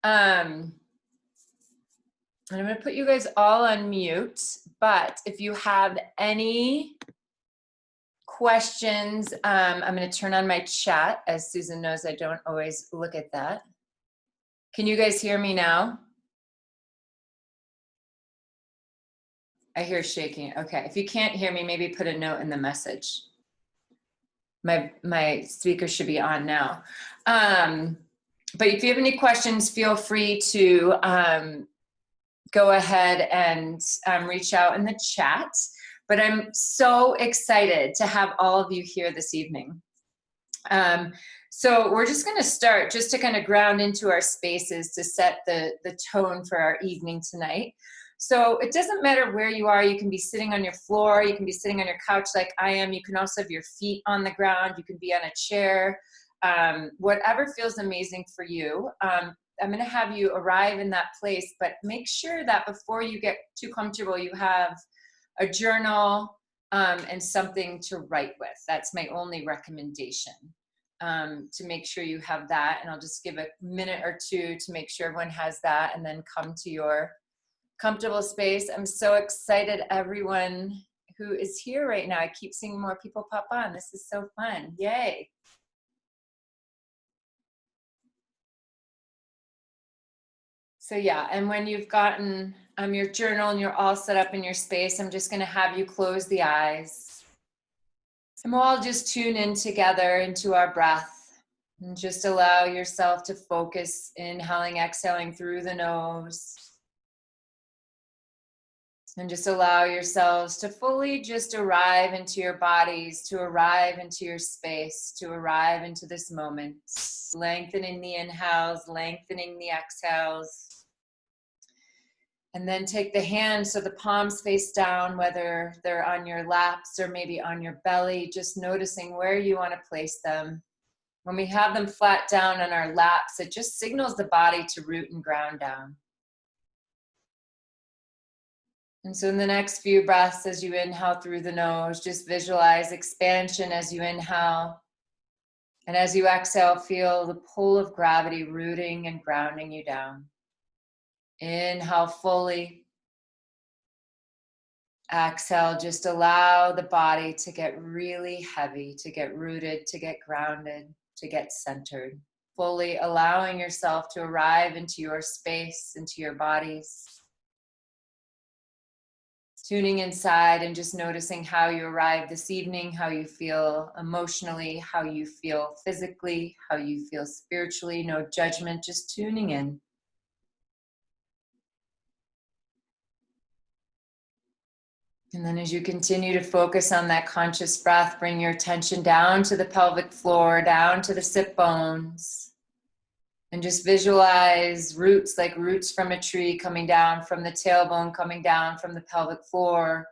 And I'm going to put you guys all on mute, but if you have any questions, I'm going to turn on my chat. As Susan knows, I don't always look at that. Can you guys hear me now? I hear shaking. Okay, if you can't hear me, maybe put a note in the message. My speaker should be on now. But if you have any questions, feel free to go ahead and reach out in the chat. But I'm so excited to have all of you here this evening. So we're just going to start just to kind of ground into our spaces to set the tone for our evening tonight. So it doesn't matter where you are. You can be sitting on your floor. You can be sitting on your couch like I am. You can also have your feet on the ground. You can be on a chair. Whatever feels amazing for you. I'm going to have you arrive in that place, but make sure that before you get too comfortable, you have a journal and something to write with. That's my only recommendation, to make sure you have that. And I'll just give a minute or two to make sure everyone has that, and then come to your comfortable space. I'm so excited, everyone who is here right now. I keep seeing more people pop on. This is so fun. Yay. So yeah, and when you've gotten your journal and you're all set up in your space, I'm just going to have you close the eyes. And we'll all just tune in together into our breath. And just allow yourself to focus, inhaling, exhaling through the nose. And just allow yourselves to fully just arrive into your bodies, to arrive into your space, to arrive into this moment. Lengthening the inhales, lengthening the exhales. And then take the hands so the palms face down, whether they're on your laps or maybe on your belly, just noticing where you want to place them. When we have them flat down on our laps, it just signals the body to root and ground down. And so in the next few breaths, as you inhale through the nose, just visualize expansion as you inhale. And as you exhale, feel the pull of gravity rooting and grounding you down. Inhale fully. Exhale, just allow the body to get really heavy, to get rooted, to get grounded, to get centered. Fully allowing yourself to arrive into your space, into your bodies. Tuning inside and just noticing how you arrive this evening, how you feel emotionally, how you feel physically, how you feel spiritually. No judgment, just tuning in. And then as you continue to focus on that conscious breath, bring your attention down to the pelvic floor, down to the sit bones. And just visualize roots, like roots from a tree coming down from the tailbone, coming down from the pelvic floor,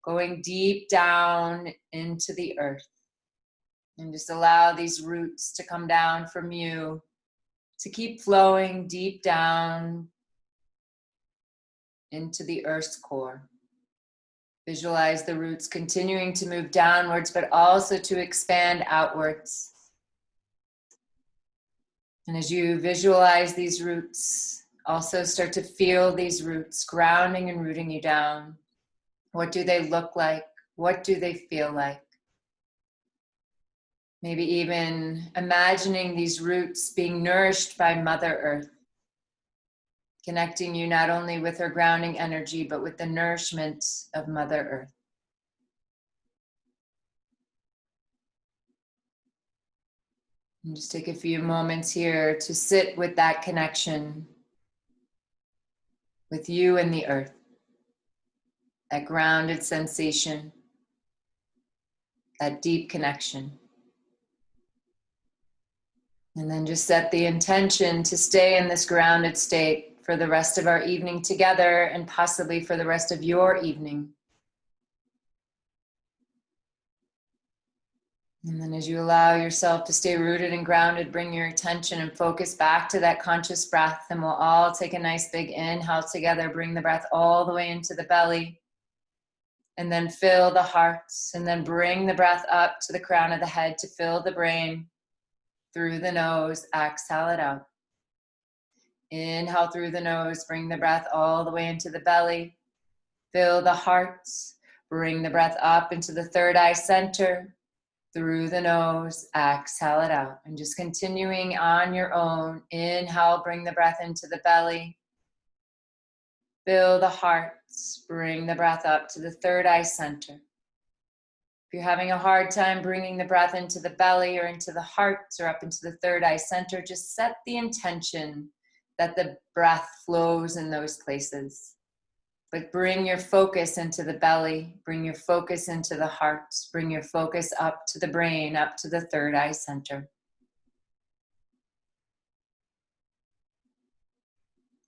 going deep down into the earth. And just allow these roots to come down from you, to keep flowing deep down into the earth's core. Visualize the roots continuing to move downwards, but also to expand outwards. And as you visualize these roots, also start to feel these roots grounding and rooting you down. What do they look like? What do they feel like? Maybe even imagining these roots being nourished by Mother Earth, connecting you not only with her grounding energy, but with the nourishment of Mother Earth. And just take a few moments here to sit with that connection with you and the earth, that grounded sensation, that deep connection. And then just set the intention to stay in this grounded state for the rest of our evening together, and possibly for the rest of your evening. And then as you allow yourself to stay rooted and grounded, bring your attention and focus back to that conscious breath. And we'll all take a nice big inhale together. Bring the breath all the way into the belly. And then fill the heart. And then bring the breath up to the crown of the head to fill the brain. Through the nose, exhale it out. Inhale through the nose, bring the breath all the way into the belly. Fill the heart. Bring the breath up into the third eye center. Through the nose, exhale it out. And just continuing on your own. Inhale, bring the breath into the belly. Fill the heart. Bring the breath up to the third eye center. If you're having a hard time bringing the breath into the belly or into the heart or up into the third eye center, just set the intention that the breath flows in those places. But bring your focus into the belly, bring your focus into the heart, bring your focus up to the brain, up to the third eye center.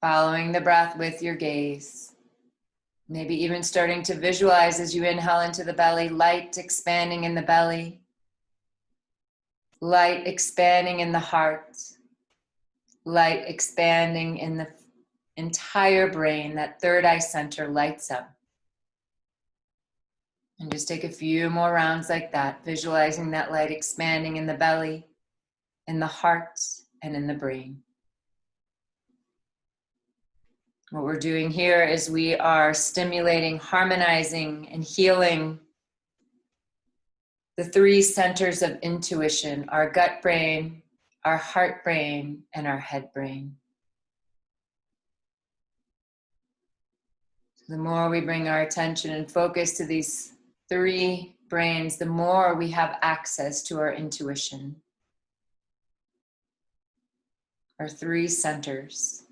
Following the breath with your gaze. Maybe even starting to visualize as you inhale into the belly, light expanding in the belly, light expanding in the heart, light expanding in the entire brain. That third eye center lights up. And just take a few more rounds like that, visualizing that light expanding in the belly, in the heart, and in the brain. What we're doing here is we are stimulating, harmonizing, and healing the three centers of intuition: our gut brain, our heart brain, and our head brain. The more we bring our attention and focus to these three brains, the more we have access to our intuition. Our three centers.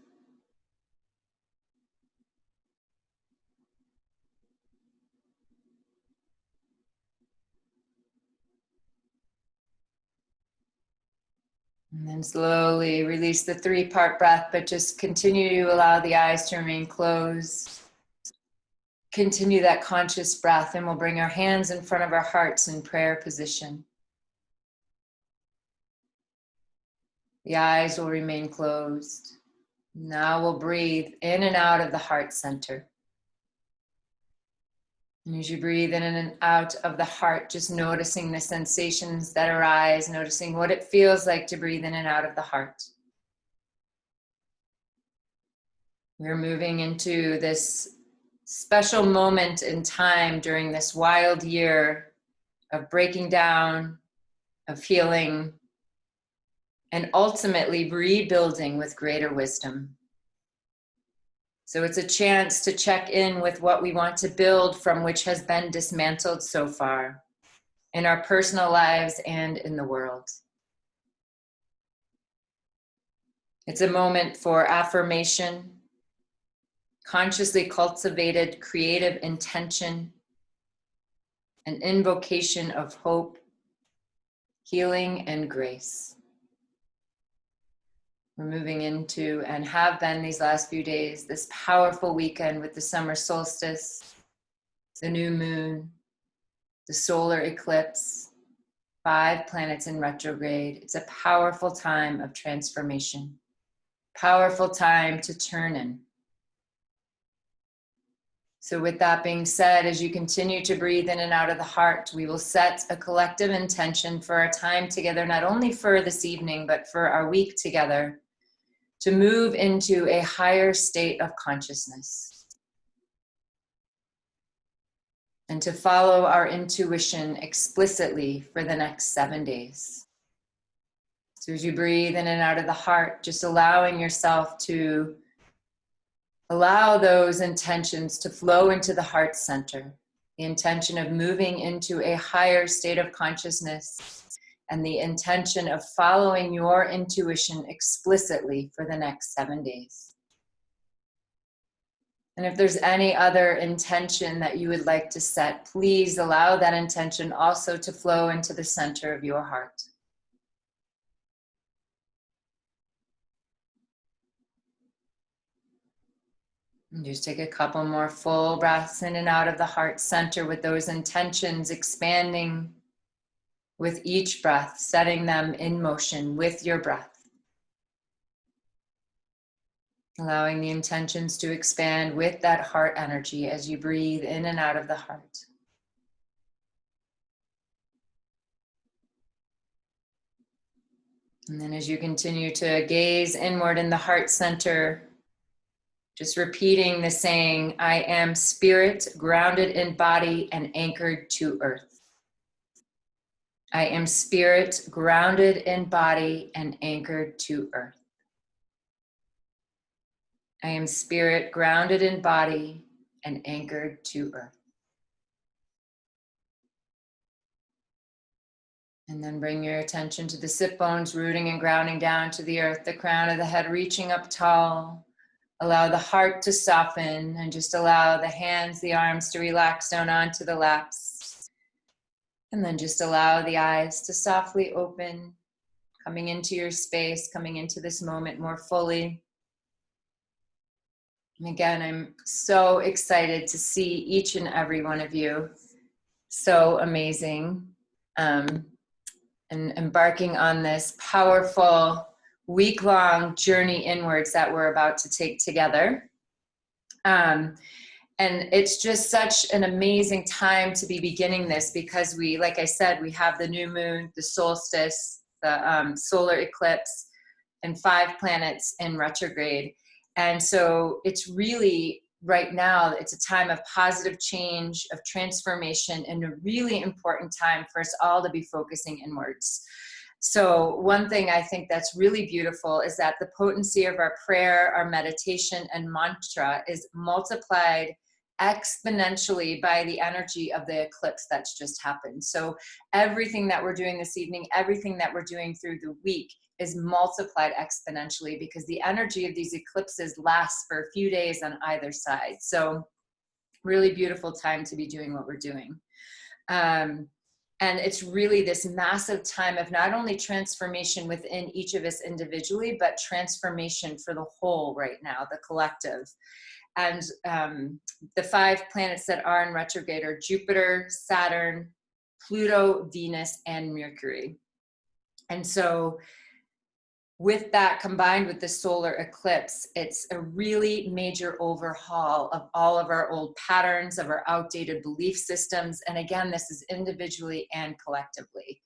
And then slowly release the three-part breath, but just continue to allow the eyes to remain closed. Continue that conscious breath, and we'll bring our hands in front of our hearts in prayer position. The eyes will remain closed. Now we'll breathe in and out of the heart center. And as you breathe in and out of the heart, just noticing the sensations that arise, noticing what it feels like to breathe in and out of the heart. We're moving into this special moment in time during this wild year of breaking down, of healing, and ultimately rebuilding with greater wisdom. So it's a chance to check in with what we want to build from which has been dismantled so far in our personal lives and in the world. It's a moment for affirmation, consciously cultivated creative intention, an invocation of hope, healing, and grace. We're moving into, and have been these last few days, this powerful weekend with the summer solstice, the new moon, the solar eclipse, 5 planets in retrograde. It's a powerful time of transformation, powerful time to turn in. So with that being said, as you continue to breathe in and out of the heart, we will set a collective intention for our time together, not only for this evening, but for our week together, to move into a higher state of consciousness and to follow our intuition explicitly for the next 7 days. So as you breathe in and out of the heart, just allowing yourself to allow those intentions to flow into the heart center, the intention of moving into a higher state of consciousness, and the intention of following your intuition explicitly for the next 7 days. And if there's any other intention that you would like to set, please allow that intention also to flow into the center of your heart. And just take a couple more full breaths in and out of the heart center with those intentions expanding with each breath, setting them in motion with your breath. Allowing the intentions to expand with that heart energy as you breathe in and out of the heart. And then as you continue to gaze inward in the heart center, just repeating the saying, I am spirit, grounded in body and anchored to earth. I am spirit, grounded in body and anchored to earth. I am spirit, grounded in body and anchored to earth. And then bring your attention to the sit bones, rooting and grounding down to the earth, the crown of the head reaching up tall. Allow the heart to soften and just allow the hands, the arms to relax down onto the laps. And then just allow the eyes to softly open, coming into your space, coming into this moment more fully. And again, I'm so excited to see each and every one of you. So amazing. And embarking on this powerful week-long journey inwards that we're about to take together. And it's just such an amazing time to be beginning this because we, like I said, we have the new moon, the solstice, the solar eclipse, and 5 planets in retrograde. And so it's really, right now, it's a time of positive change, of transformation, and a really important time for us all to be focusing inwards. So one thing I think that's really beautiful is that the potency of our prayer, our meditation, and mantra is multiplied exponentially by the energy of the eclipse that's just happened. So everything that we're doing this evening, everything that we're doing through the week is multiplied exponentially because the energy of these eclipses lasts for a few days on either side. So really beautiful time to be doing what we're doing. And it's really this massive time of not only transformation within each of us individually, but transformation for the whole right now, the collective. And the 5 planets that are in retrograde are Jupiter, Saturn, Pluto, Venus, and Mercury. And so with that combined with the solar eclipse, it's a really major overhaul of all of our old patterns, of our outdated belief systems. And again, this is individually and collectively.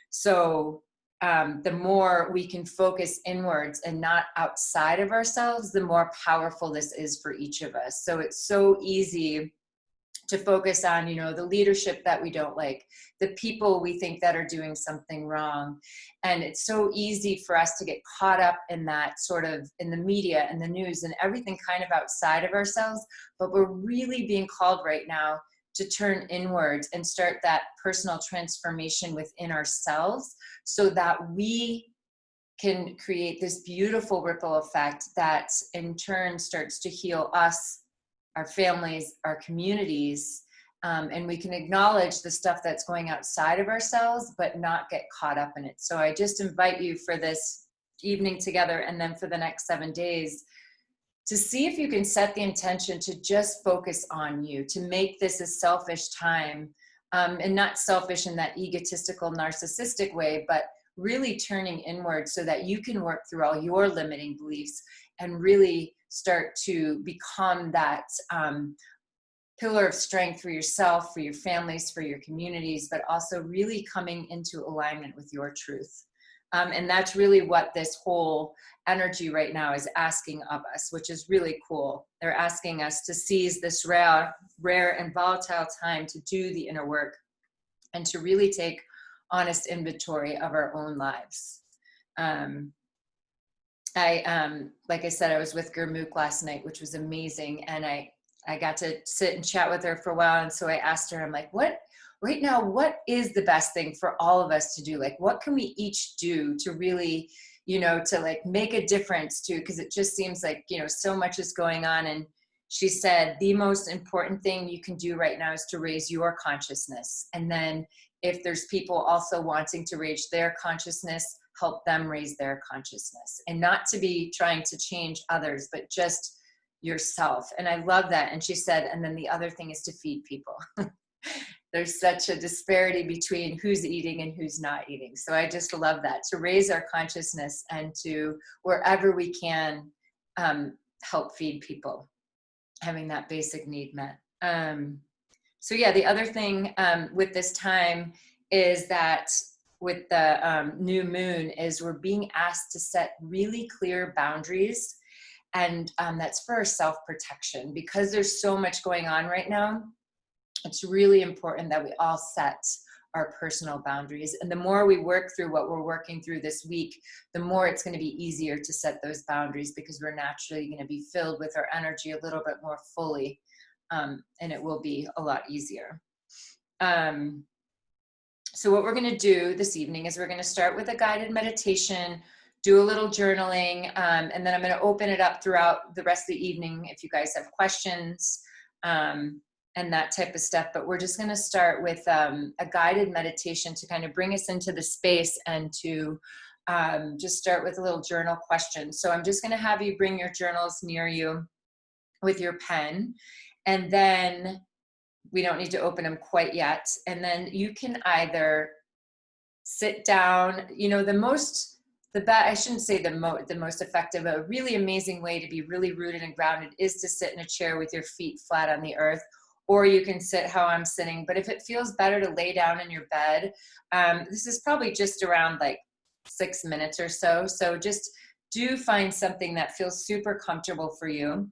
So the more we can focus inwards and not outside of ourselves, the more powerful this is for each of us. So it's so easy to focus on, you know, the leadership that we don't like, the people we think that are doing something wrong. And it's so easy for us to get caught up in that sort of in the media and the news and everything kind of outside of ourselves. But we're really being called right now to turn inwards and start that personal transformation within ourselves so that we can create this beautiful ripple effect that in turn starts to heal us, our families, our communities, and we can acknowledge the stuff that's going outside of ourselves, but not get caught up in it. So I just invite you for this evening together and then for the next 7 days to see if you can set the intention to just focus on you, to make this a selfish time, and not selfish in that egotistical, narcissistic way, but really turning inward so that you can work through all your limiting beliefs and really start to become that pillar of strength for yourself, for your families, for your communities, but also really coming into alignment with your truth. And that's really what this whole energy right now is asking of us, which is really cool. They're asking us to seize this rare and volatile time to do the inner work and to really take honest inventory of our own lives. Like I said, I was with Gurmukh last night, which was amazing. And I got to sit and chat with her for a while. And so I asked her, I'm like, right now, what is the best thing for all of us to do? Like, what can we each do to really, you know, to like make a difference to, because it just seems like, you know, so much is going on. And she said, the most important thing you can do right now is to raise your consciousness. And then if there's people also wanting to raise their consciousness, help them raise their consciousness, and not to be trying to change others, but just yourself. And I love that. And she said, and then the other thing is to feed people. There's such a disparity between who's eating and who's not eating. So I just love that, to raise our consciousness and to, wherever we can, help feed people, having that basic need met. So yeah, the other thing with this time is that with the new moon is we're being asked to set really clear boundaries. And that's for self-protection. Because there's so much going on right now, it's really important that we all set our personal boundaries. And the more we work through what we're working through this week, the more it's going to be easier to set those boundaries, because we're naturally going to be filled with our energy a little bit more fully. And it will be a lot easier. So what we're going to do this evening is we're going to start with a guided meditation, do a little journaling, and then I'm going to open it up throughout the rest of the evening if you guys have questions and that type of stuff. But we're just going to start with a guided meditation to kind of bring us into the space and to just start with a little journal question. So I'm just going to have you bring your journals near you with your pen, and then we don't need to open them quite yet. And then you can either sit down, you know, I shouldn't say the most effective, a really amazing way to be really rooted and grounded is to sit in a chair with your feet flat on the earth, or you can sit how I'm sitting. But if it feels better to lay down in your bed, this is probably just around like 6 minutes or so. So just do find something that feels super comfortable for you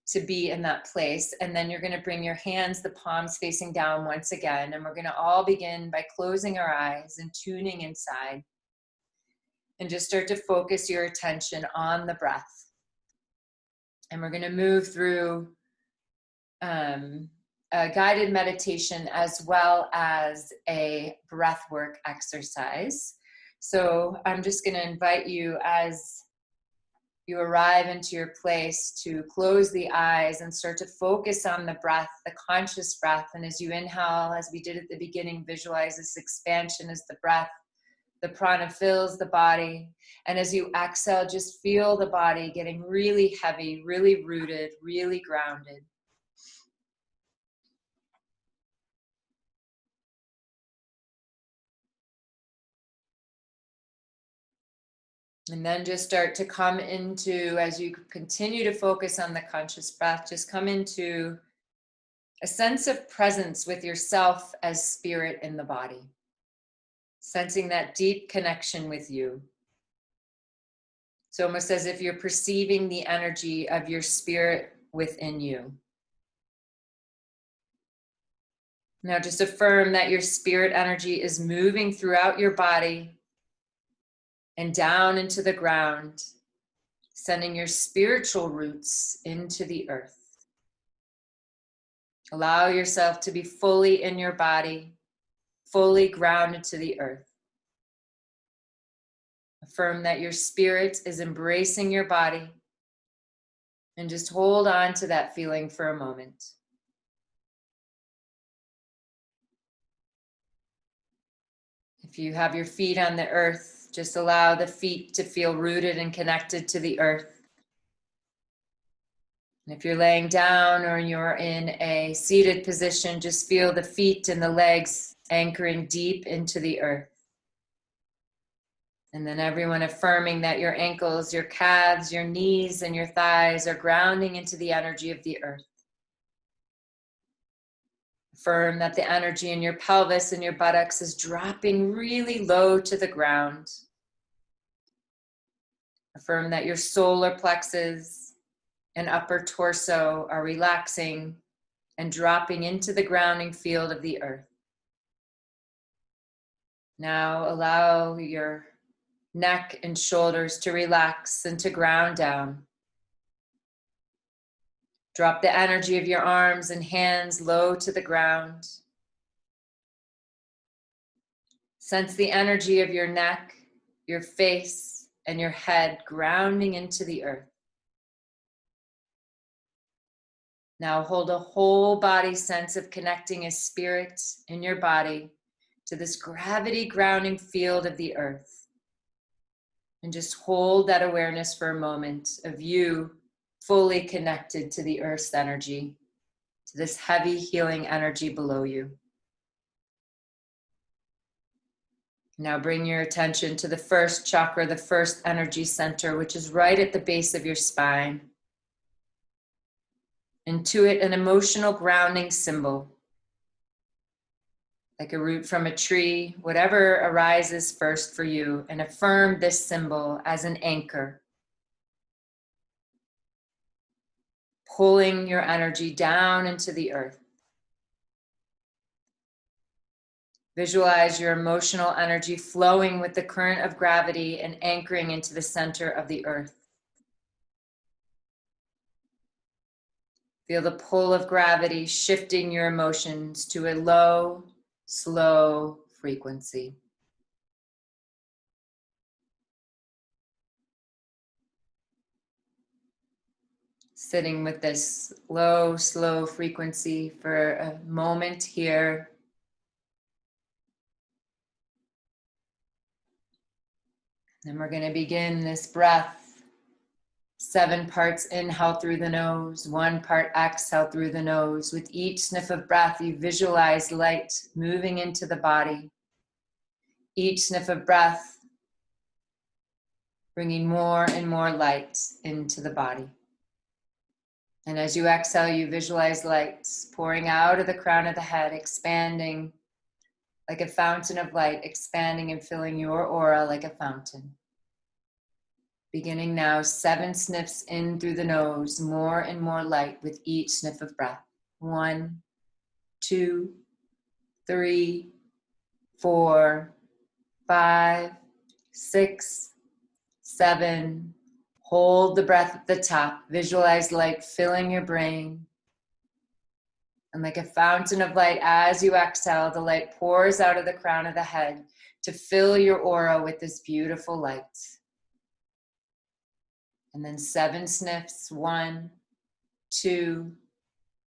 to be in that place. And then you're going to bring your hands, the palms facing down once again. And we're going to all begin by closing our eyes and tuning inside. And just start to focus your attention on the breath. And we're going to move through a guided meditation as well as a breath work exercise. So I'm just going to invite you, as you arrive into your place, to close the eyes and start to focus on the breath, the conscious breath. And as you inhale, as we did at the beginning, visualize this expansion as the breath, the prana fills the body. And as you exhale, just feel the body getting really heavy, really rooted, really grounded. And then just start to come into, as you continue to focus on the conscious breath, just come into a sense of presence with yourself as spirit in the body. Sensing that deep connection with you. It's almost as if you're perceiving the energy of your spirit within you. Now just affirm that your spirit energy is moving throughout your body and down into the ground, sending your spiritual roots into the earth. Allow yourself to be fully in your body, fully grounded to the earth. Affirm that your spirit is embracing your body, and just hold on to that feeling for a moment. If you have your feet on the earth, just allow the feet to feel rooted and connected to the earth. And if you're laying down or you're in a seated position, just feel the feet and the legs anchoring deep into the earth. And then everyone affirming that your ankles, your calves, your knees, and your thighs are grounding into the energy of the earth. Affirm that the energy in your pelvis and your buttocks is dropping really low to the ground. Affirm that your solar plexus and upper torso are relaxing and dropping into the grounding field of the earth. Now allow your neck and shoulders to relax and to ground down. Drop the energy of your arms and hands low to the ground. Sense the energy of your neck, your face, and your head grounding into the earth. Now hold a whole body sense of connecting as spirit in your body to this gravity grounding field of the earth. And just hold that awareness for a moment of you fully connected to the earth's energy, to this heavy healing energy below you. Now bring your attention to the first chakra, the first energy center, which is right at the base of your spine. Intuit an emotional grounding symbol like a root from a tree, whatever arises first for you, and affirm this symbol as an anchor, pulling your energy down into the earth. Visualize your emotional energy flowing with the current of gravity and anchoring into the center of the earth. Feel the pull of gravity shifting your emotions to a low, slow frequency. Sitting with this low, slow frequency for a moment here. Then we're going to begin this breath. 7 parts inhale through the nose, 1 part exhale through the nose. With each sniff of breath, you visualize light moving into the body. Each sniff of breath, bringing more and more light into the body. And as you exhale, you visualize light pouring out of the crown of the head, expanding like a fountain of light, expanding and filling your aura like a fountain. Beginning now, 7 sniffs in through the nose, more and more light with each sniff of breath. 1, 2, 3, 4, 5, 6, 7. Hold the breath at the top. Visualize light filling your brain. And like a fountain of light, as you exhale, the light pours out of the crown of the head to fill your aura with this beautiful light. And then 7 sniffs, 1, 2,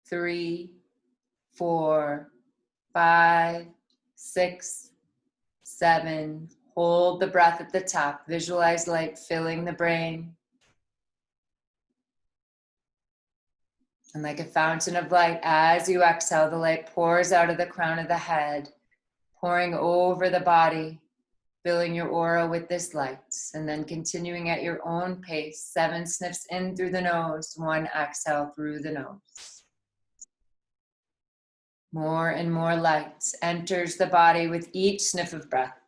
3, 4, 5, 6, 7. Hold the breath at the top. Visualize light filling the brain. And like a fountain of light, as you exhale, the light pours out of the crown of the head, pouring over the body, filling your aura with this light, and then continuing at your own pace. 7 sniffs in through the nose, 1 exhale through the nose. More and more light enters the body with each sniff of breath.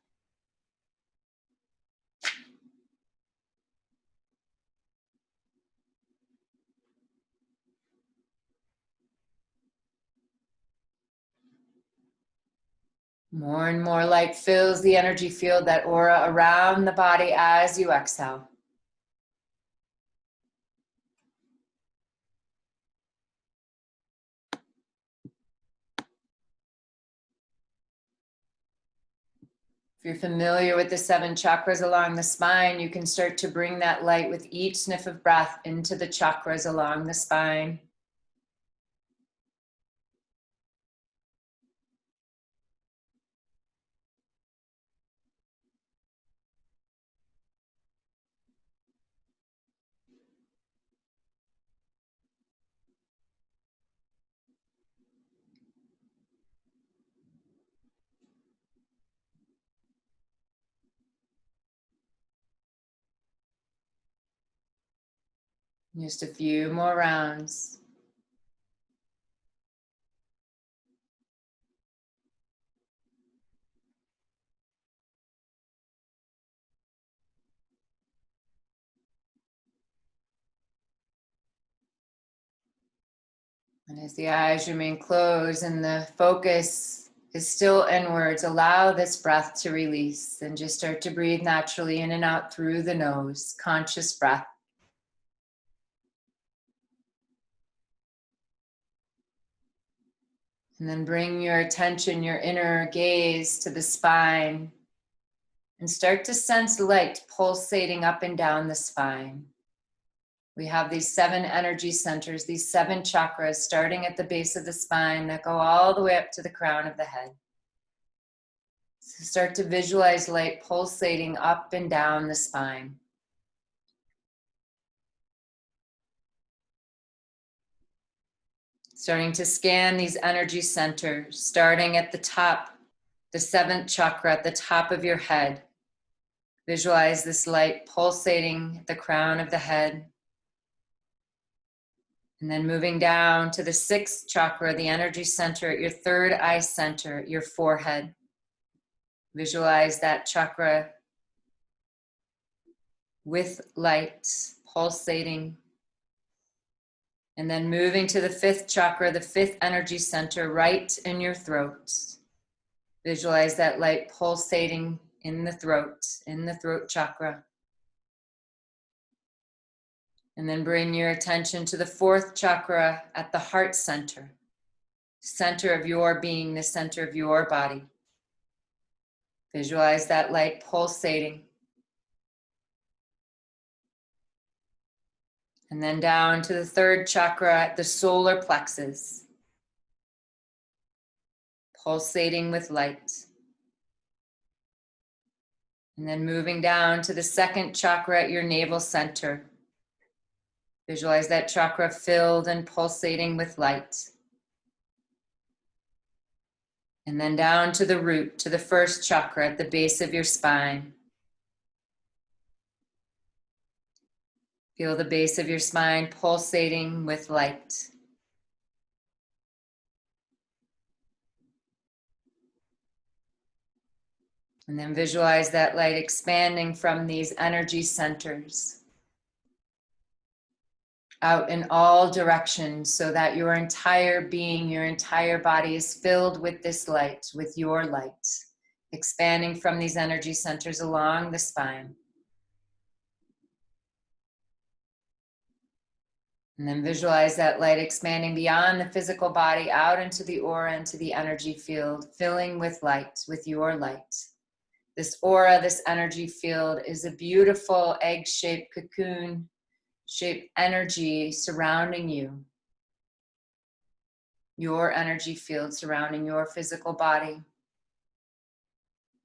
More and more light fills the energy field, that aura around the body as you exhale. If you're familiar with the 7 chakras along the spine, you can start to bring that light with each sniff of breath into the chakras along the spine. Just a few more rounds. And as the eyes remain closed and the focus is still inwards, allow this breath to release and just start to breathe naturally in and out through the nose, conscious breath. And then bring your attention, your inner gaze to the spine and start to sense light pulsating up and down the spine. We have these 7 energy centers, these 7 chakras starting at the base of the spine that go all the way up to the crown of the head. So start to visualize light pulsating up and down the spine. Starting to scan these energy centers, starting at the top, the 7th chakra at the top of your head. Visualize this light pulsating at the crown of the head. And then moving down to the 6th chakra, the energy center at your 3rd eye center, your forehead. Visualize that chakra with light pulsating. And then moving to the 5th chakra, the 5th energy center, right in your throat. Visualize that light pulsating in the throat chakra. And then bring your attention to the 4th chakra at the heart center, center of your being, the center of your body. Visualize that light pulsating. And then down to the 3rd chakra at the solar plexus, pulsating with light. And then moving down to the 2nd chakra at your navel center. Visualize that chakra filled and pulsating with light. And then down to the root, to the 1st chakra at the base of your spine. Feel the base of your spine pulsating with light. And then visualize that light expanding from these energy centers out in all directions so that your entire being, your entire body is filled with this light, with your light, expanding from these energy centers along the spine. And then visualize that light expanding beyond the physical body out into the aura, into the energy field, filling with light, with your light. This aura, this energy field is a beautiful egg-shaped cocoon-shaped energy surrounding you. Your energy field surrounding your physical body.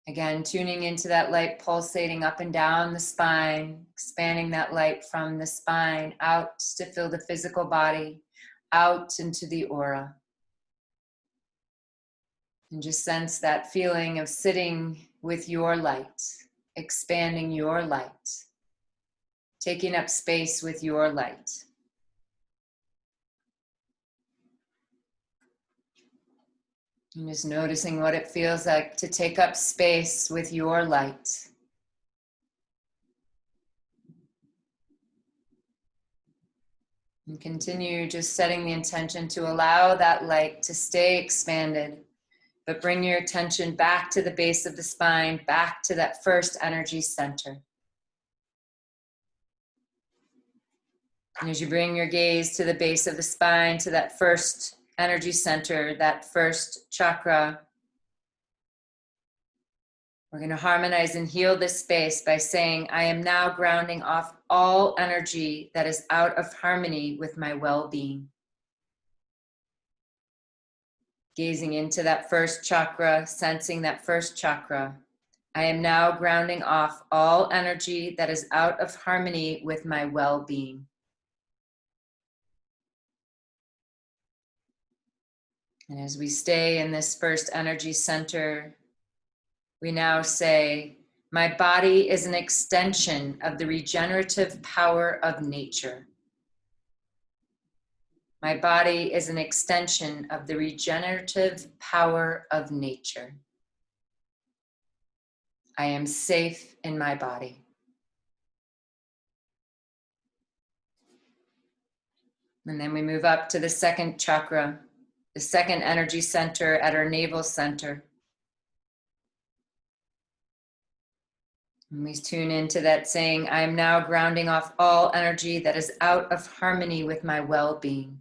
Again, tuning into that light pulsating up and down the spine, expanding that light from the spine out to fill the physical body, out into the aura. And just sense that feeling of sitting with your light, expanding your light, taking up space with your light. And just noticing what it feels like to take up space with your light. And continue just setting the intention to allow that light to stay expanded, but bring your attention back to the base of the spine, back to that 1st energy center. And as you bring your gaze to the base of the spine, to that 1st energy center, that 1st chakra, we're going to harmonize and heal this space by saying, I am now grounding off all energy that is out of harmony with my well-being. Gazing into that 1st chakra, sensing that 1st chakra, I am now grounding off all energy that is out of harmony with my well-being. And as we stay in this 1st energy center, we now say, my body is an extension of the regenerative power of nature. My body is an extension of the regenerative power of nature. I am safe in my body. And then we move up to the 2nd chakra, the 2nd energy center at our navel center. And we tune into that saying, I am now grounding off all energy that is out of harmony with my well-being.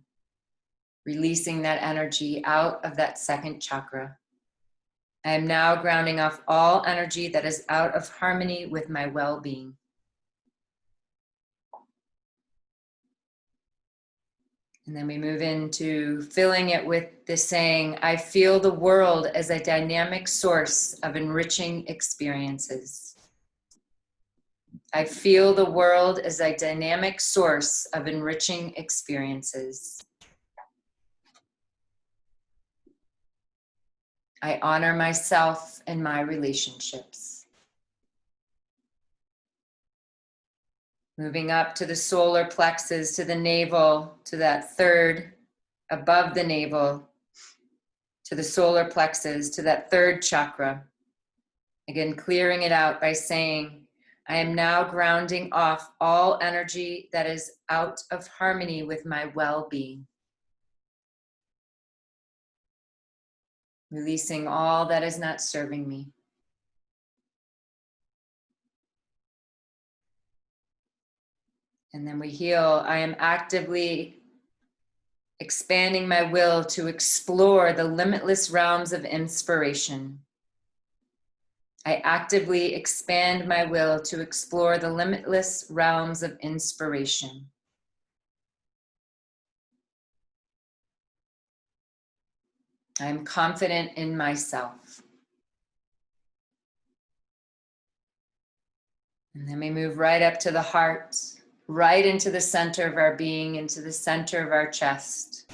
Releasing that energy out of that 2nd chakra. I am now grounding off all energy that is out of harmony with my well-being. And then we move into filling it with this saying, I feel the world as a dynamic source of enriching experiences. I feel the world as a dynamic source of enriching experiences. I honor myself and my relationships. Moving up to the solar plexus, to the navel, to that third above the navel, to the solar plexus, to that third chakra. Again, clearing it out by saying, I am now grounding off all energy that is out of harmony with my well-being. Releasing all that is not serving me. And then we heal. I am actively expanding my will to explore the limitless realms of inspiration. I actively expand my will to explore the limitless realms of inspiration. I am confident in myself. And then we move right up to the heart, right into the center of our being, into the center of our chest.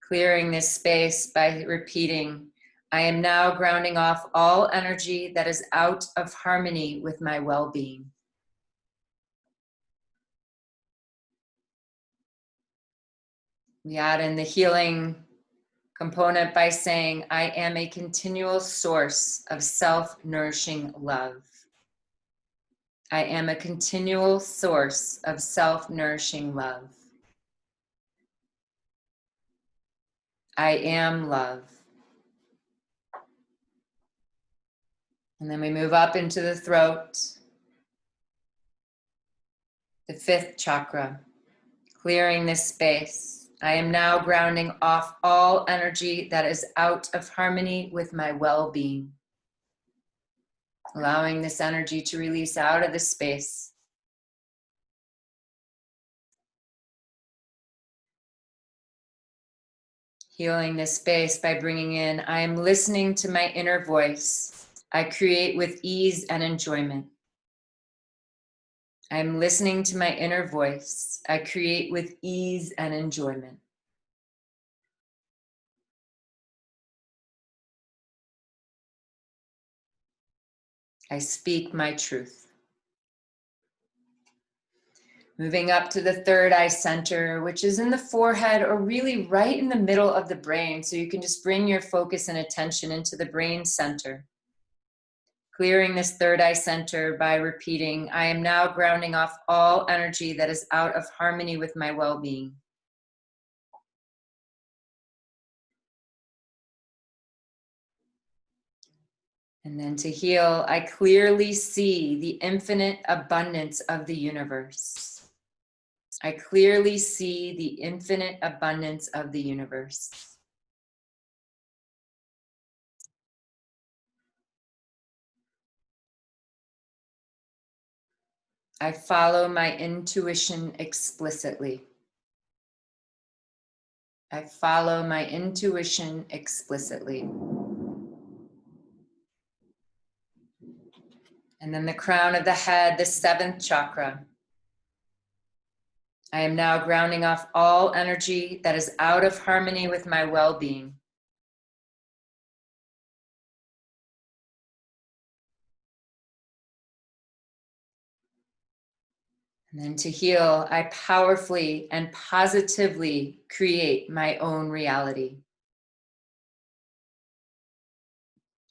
Clearing this space by repeating, I am now grounding off all energy that is out of harmony with my well-being. We add in the healing component by saying, I am a continual source of self-nourishing love. I am a continual source of self-nourishing love. I am love. And then we move up into the throat, the fifth chakra, clearing this space. I am now grounding off all energy that is out of harmony with my well-being. Allowing this energy to release out of the space. Healing this space by bringing in, I am listening to my inner voice. I create with ease and enjoyment. I am listening to my inner voice. I create with ease and enjoyment. I speak my truth. Moving up to the third eye center, which is in the forehead or really right in the middle of the brain. So you can just bring your focus and attention into the brain center. Clearing this third eye center by repeating, I am now grounding off all energy that is out of harmony with my well-being. And then to heal, I clearly see the infinite abundance of the universe. I clearly see the infinite abundance of the universe. I follow my intuition explicitly. I follow my intuition explicitly. And then the crown of the head, the seventh chakra. I am now grounding off all energy that is out of harmony with my well-being. And then to heal, I powerfully and positively create my own reality.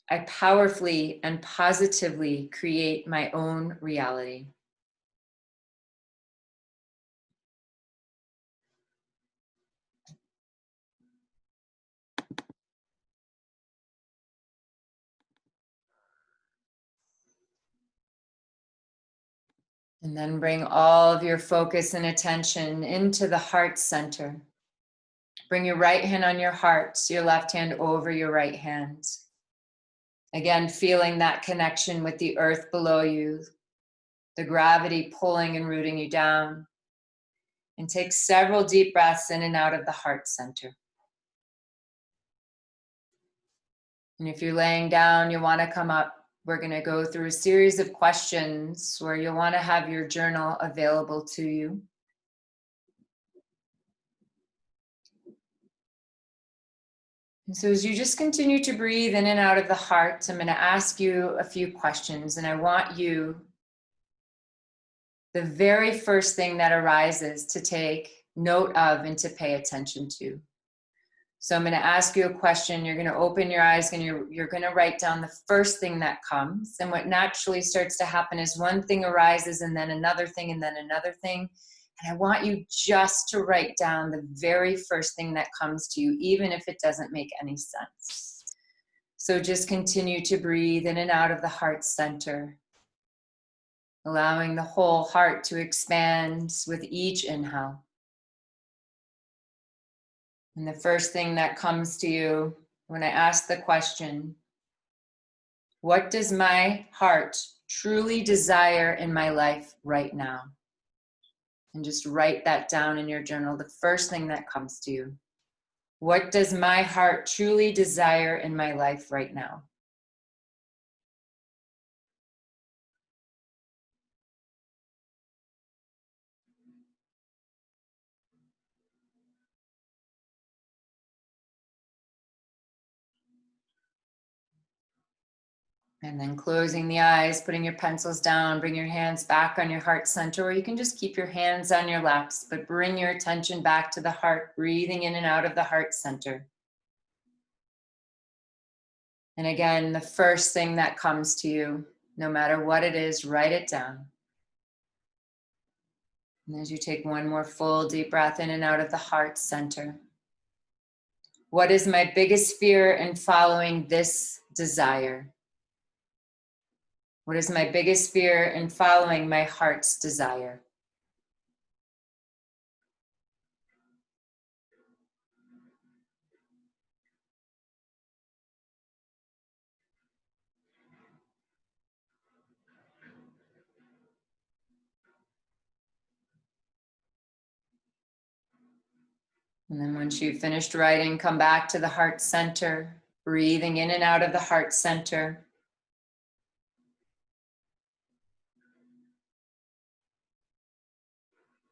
I powerfully and positively create my own reality. And then bring all of your focus and attention into the heart center. Bring your right hand on your heart, so your left hand over your right hand. Again, feeling that connection with the earth below you, the gravity pulling and rooting you down. And take several deep breaths in and out of the heart center. And if you're laying down, you want to come up. We're going to go through a series of questions where you'll want to have your journal available to you. And so as you just continue to breathe in and out of the heart, I'm going to ask you a few questions, and I want you the very first thing that arises to take note of and to pay attention to. So I'm going to ask you a question. You're going to open your eyes and you're going to write down the first thing that comes. And what naturally starts to happen is one thing arises and then another thing and then another thing. And I want you just to write down the very first thing that comes to you, even if it doesn't make any sense. So just continue to breathe in and out of the heart center, allowing the whole heart to expand with each inhale. And the first thing that comes to you when I ask the question, what does my heart truly desire in my life right now? And just write that down in your journal, the first thing that comes to you. What does my heart truly desire in my life right now? And then closing the eyes, putting your pencils down, bring your hands back on your heart center, or you can just keep your hands on your laps, but bring your attention back to the heart, breathing in and out of the heart center. And again, the first thing that comes to you, no matter what it is, write it down. And as you take one more full deep breath in and out of the heart center, what is my biggest fear in following this desire? What is my biggest fear in following my heart's desire? And then once you've finished writing, come back to the heart center, breathing in and out of the heart center.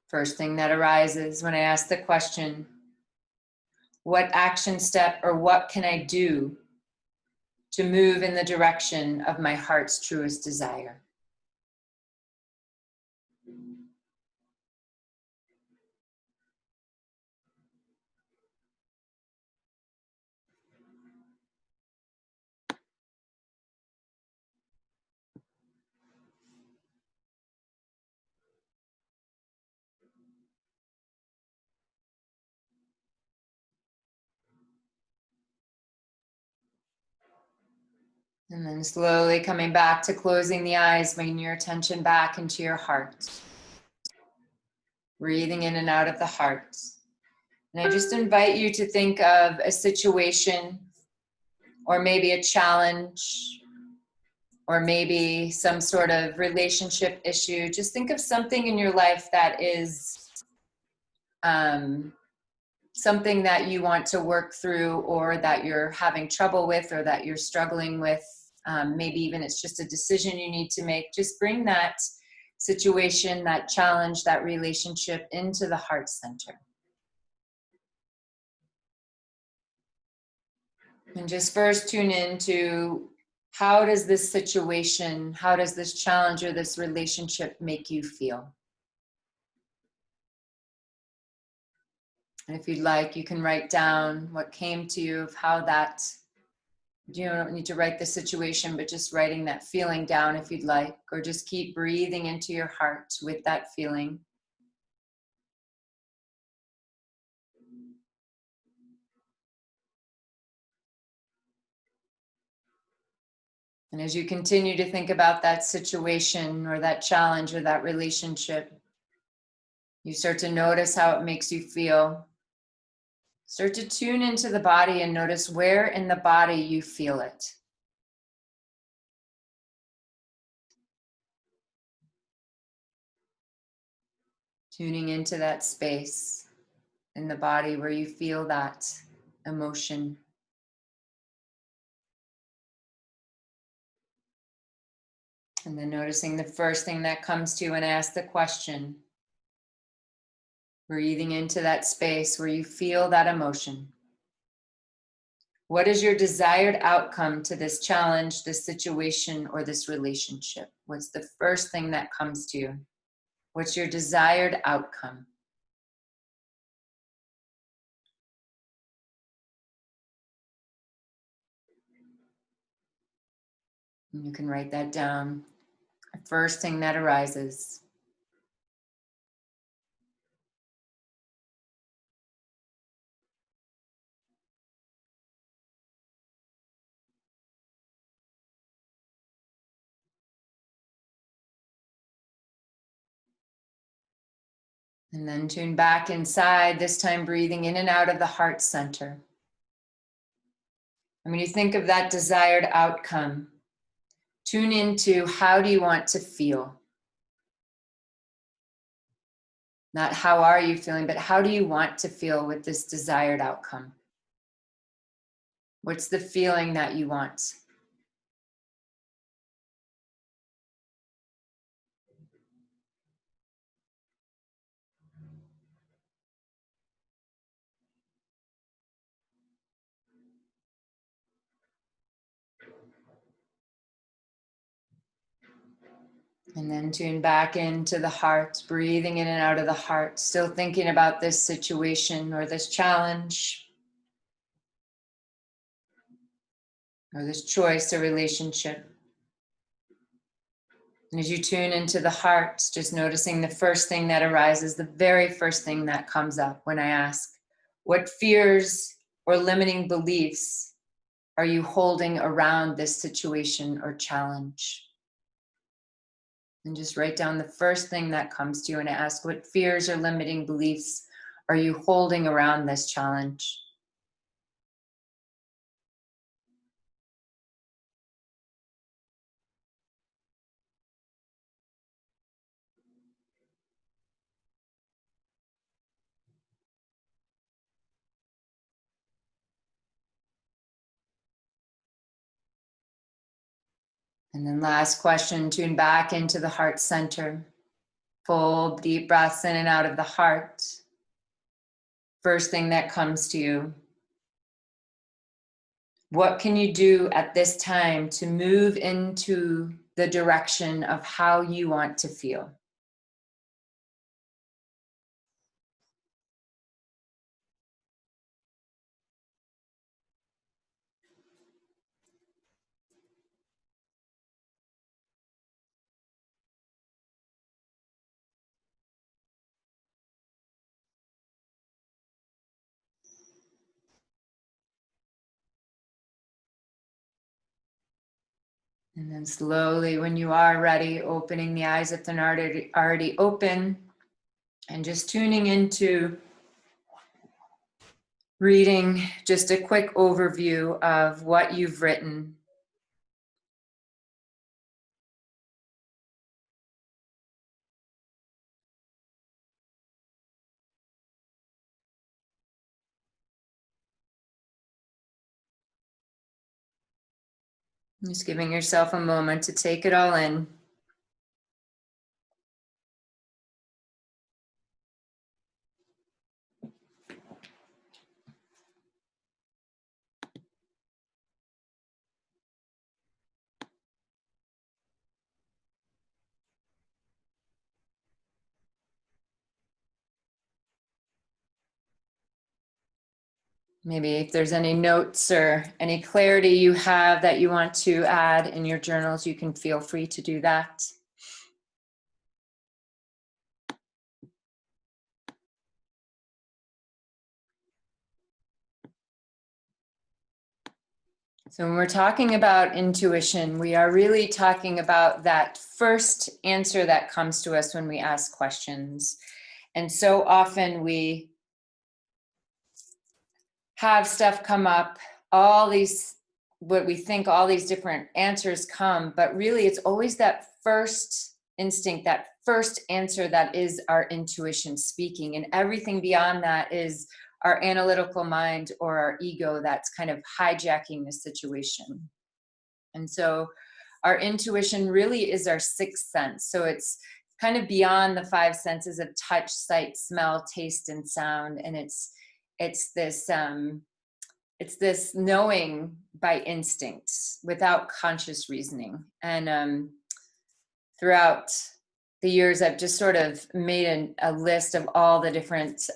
First thing that arises when I ask the question, what action step or what can I do to move in the direction of my heart's truest desire? And then slowly coming back to closing the eyes, bringing your attention back into your heart. Breathing in and out of the heart. And I just invite you to think of a situation or maybe a challenge or maybe some sort of relationship issue. Just think of something in your life that is something that you want to work through or that you're having trouble with or that you're struggling with. Maybe even it's just a decision you need to make. Just bring that situation, that challenge, that relationship into the heart center. And just first tune into how does this situation, how does this challenge or this relationship make you feel? And if you'd like, you can write down what came to you of how that, you don't need to write the situation, but just writing that feeling down if you'd like, or just keep breathing into your heart with that feeling. And as you continue to think about that situation or that challenge or that relationship, you start to notice how it makes you feel. Start to tune into the body and notice where in the body you feel it. Tuning into that space in the body where you feel that emotion. And then noticing the first thing that comes to you and ask the question. Breathing into that space where you feel that emotion. What is your desired outcome to this challenge, this situation, or this relationship? What's the first thing that comes to you? What's your desired outcome? And you can write that down. The first thing that arises. And then tune back inside, this time breathing in and out of the heart center. And when you think of that desired outcome, tune into how do you want to feel? Not how are you feeling, but how do you want to feel with this desired outcome? What's the feeling that you want? And then tune back into the heart, breathing in and out of the heart, still thinking about this situation or this challenge or this choice or relationship. And as you tune into the heart, just noticing the first thing that arises, the very first thing that comes up when I ask, what fears or limiting beliefs are you holding around this situation or challenge? And just write down the first thing that comes to you and ask, what fears or limiting beliefs are you holding around this challenge? And then last question, tune back into the heart center. Full deep breaths in and out of the heart. First thing that comes to you. What can you do at this time to move into the direction of how you want to feel? And then slowly, when you are ready, opening the eyes if they're not already open, and just tuning into reading just a quick overview of what you've written. Just giving yourself a moment to take it all in. Maybe if there's any notes or any clarity you have that you want to add in your journals, you can feel free to do that. So when we're talking about intuition, we are really talking about that first answer that comes to us when we ask questions. And so often we have stuff come up, all these, what we think all these different answers come, but really it's always that first instinct, that first answer that is our intuition speaking. And everything beyond that is our analytical mind or our ego that's kind of hijacking the situation. And so our intuition really is our sixth sense. So it's kind of beyond the five senses of touch, sight, smell, taste, and sound. And it's this knowing by instinct without conscious reasoning. And throughout the years, I've just sort of made a list of all the different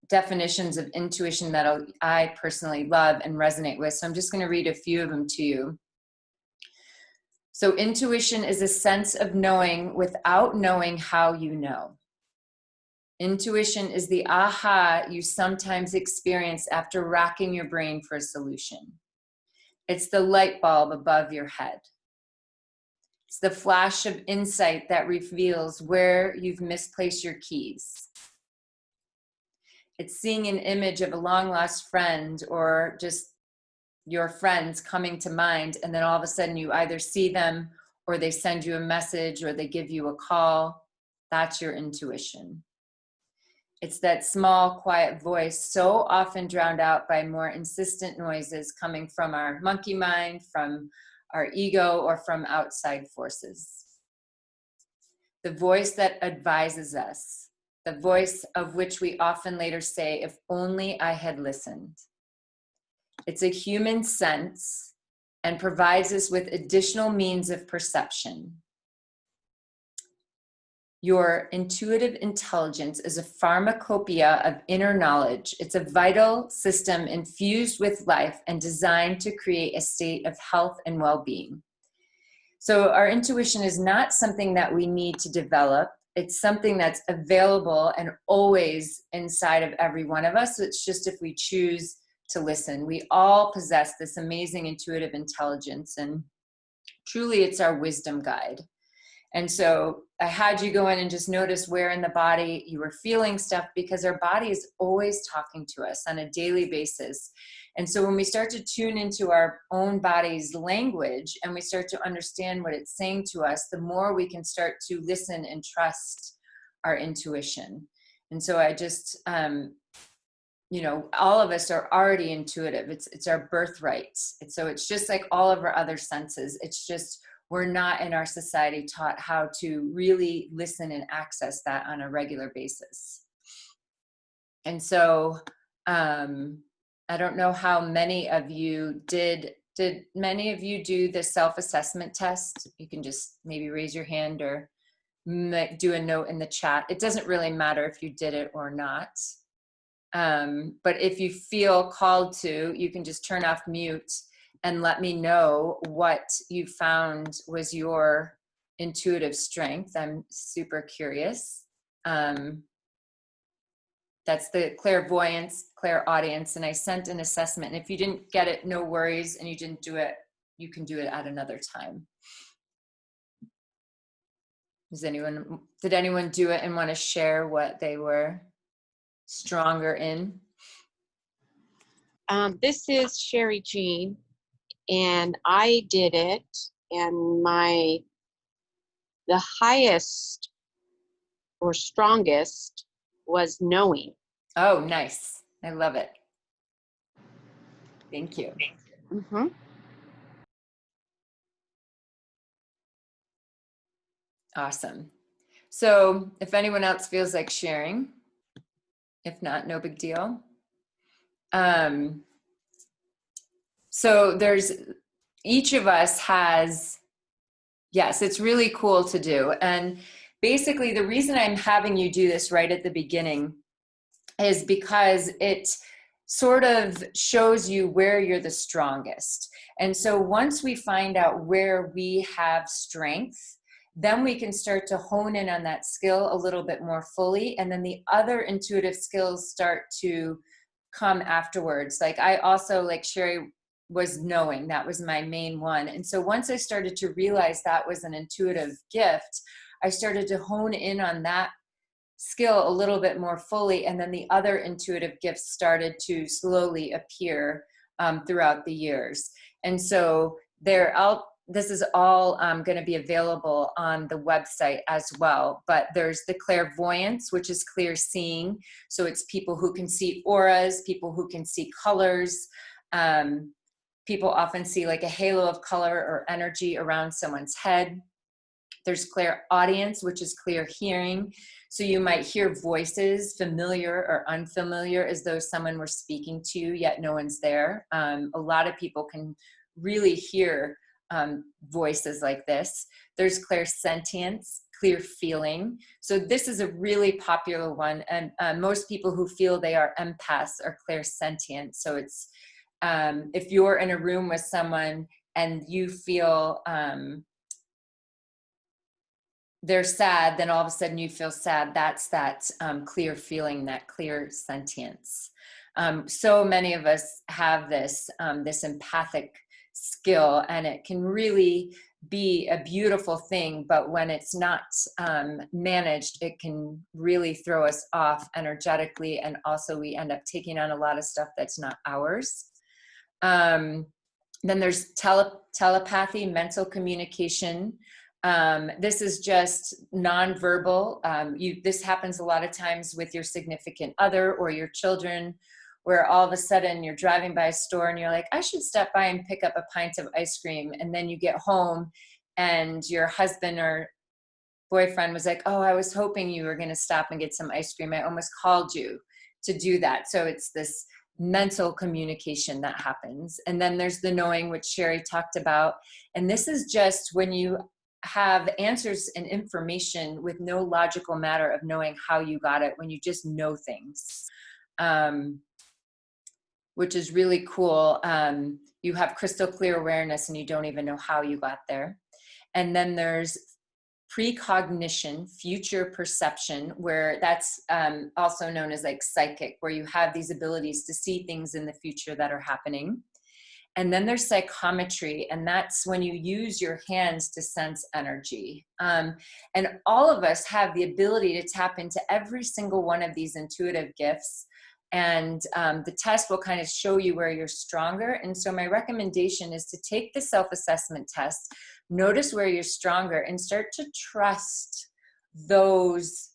definitions of intuition that I personally love and resonate with. So I'm just going to read a few of them to you. So intuition is a sense of knowing without knowing how you know. Intuition is the aha you sometimes experience after racking your brain for a solution. It's the light bulb above your head. It's the flash of insight that reveals where you've misplaced your keys. It's seeing an image of a long lost friend or just your friends coming to mind, and then all of a sudden you either see them or they send you a message or they give you a call. That's your intuition. It's that small, quiet voice, so often drowned out by more insistent noises coming from our monkey mind, from our ego, or from outside forces. The voice that advises us, the voice of which we often later say, if only I had listened. It's a human sense and provides us with additional means of perception. Your intuitive intelligence is a pharmacopoeia of inner knowledge. It's a vital system infused with life and designed to create a state of health and well-being. So our intuition is not something that we need to develop. It's something that's available and always inside of every one of us. So it's just if we choose to listen. We all possess this amazing intuitive intelligence, and truly it's our wisdom guide. And so I had you go in and just notice where in the body you were feeling stuff, because our body is always talking to us on a daily basis. And so when we start to tune into our own body's language and we start to understand what it's saying to us, the more we can start to listen and trust our intuition. And so I just, you know, all of us are already intuitive. It's our birthright. So it's just like all of our other senses. It's just, we're not in our society taught how to really listen and access that on a regular basis. And so I don't know how many of you did many of you do the self-assessment test? You can just maybe raise your hand or do a note in the chat. It doesn't really matter if you did it or not. But if you feel called to, you can just turn off mute and let me know what you found was your intuitive strength. I'm super curious. That's the clairvoyance, clairaudience, and I sent an assessment. And if you didn't get it, no worries, and you didn't do it, you can do it at another time. Did anyone do it and want to share what they were stronger in? This is Sherry Jean, and I did it, and the highest or strongest was knowing. Oh, nice. I love it. Thank you. Mm-hmm. Awesome. So if anyone else feels like sharing, if not, no big deal. So each of us has, yes, it's really cool to do. And basically the reason I'm having you do this right at the beginning is because it sort of shows you where you're the strongest. And so once we find out where we have strength, then we can start to hone in on that skill a little bit more fully. And then the other intuitive skills start to come afterwards. Like I also, like Sherry was knowing, that was my main one. And so once I started to realize that was an intuitive gift, I started to hone in on that skill a little bit more fully. And then the other intuitive gifts started to slowly appear throughout the years. And so this is all going to be available on the website as well. But there's the clairvoyance, which is clear seeing. So it's people who can see auras, people who can see colors. People often see like a halo of color or energy around someone's head. There's clairaudience, which is clear hearing. So you might hear voices, familiar or unfamiliar, as though someone were speaking to you, yet no one's there. A lot of people can really hear voices like this. There's clairsentience, clear feeling. So this is a really popular one. And most people who feel they are empaths are clairsentient. So it's, if you're in a room with someone and you feel they're sad, then all of a sudden you feel sad. That's that clear feeling, that clear sentience. So many of us have this, this empathic skill, and it can really be a beautiful thing, but when it's not managed, it can really throw us off energetically, and also we end up taking on a lot of stuff that's not ours. Then there's telepathy, mental communication. This is just nonverbal. This happens a lot of times with your significant other or your children, where all of a sudden you're driving by a store and you're like, I should stop by and pick up a pint of ice cream. And then you get home and your husband or boyfriend was like, oh, I was hoping you were going to stop and get some ice cream. I almost called you to do that. So it's this mental communication that happens. And then there's the knowing, which Sherry talked about. And this is just when you have answers and information with no logical matter of knowing how you got it, when you just know things. Which is really cool. You have crystal clear awareness and you don't even know how you got there. And then there's precognition, future perception, where that's also known as like psychic, where you have these abilities to see things in the future that are happening. And then there's psychometry, and that's when you use your hands to sense energy. And all of us have the ability to tap into every single one of these intuitive gifts. And the test will kind of show you where you're stronger. And so my recommendation is to take the self-assessment test, notice where you're stronger, and start to trust those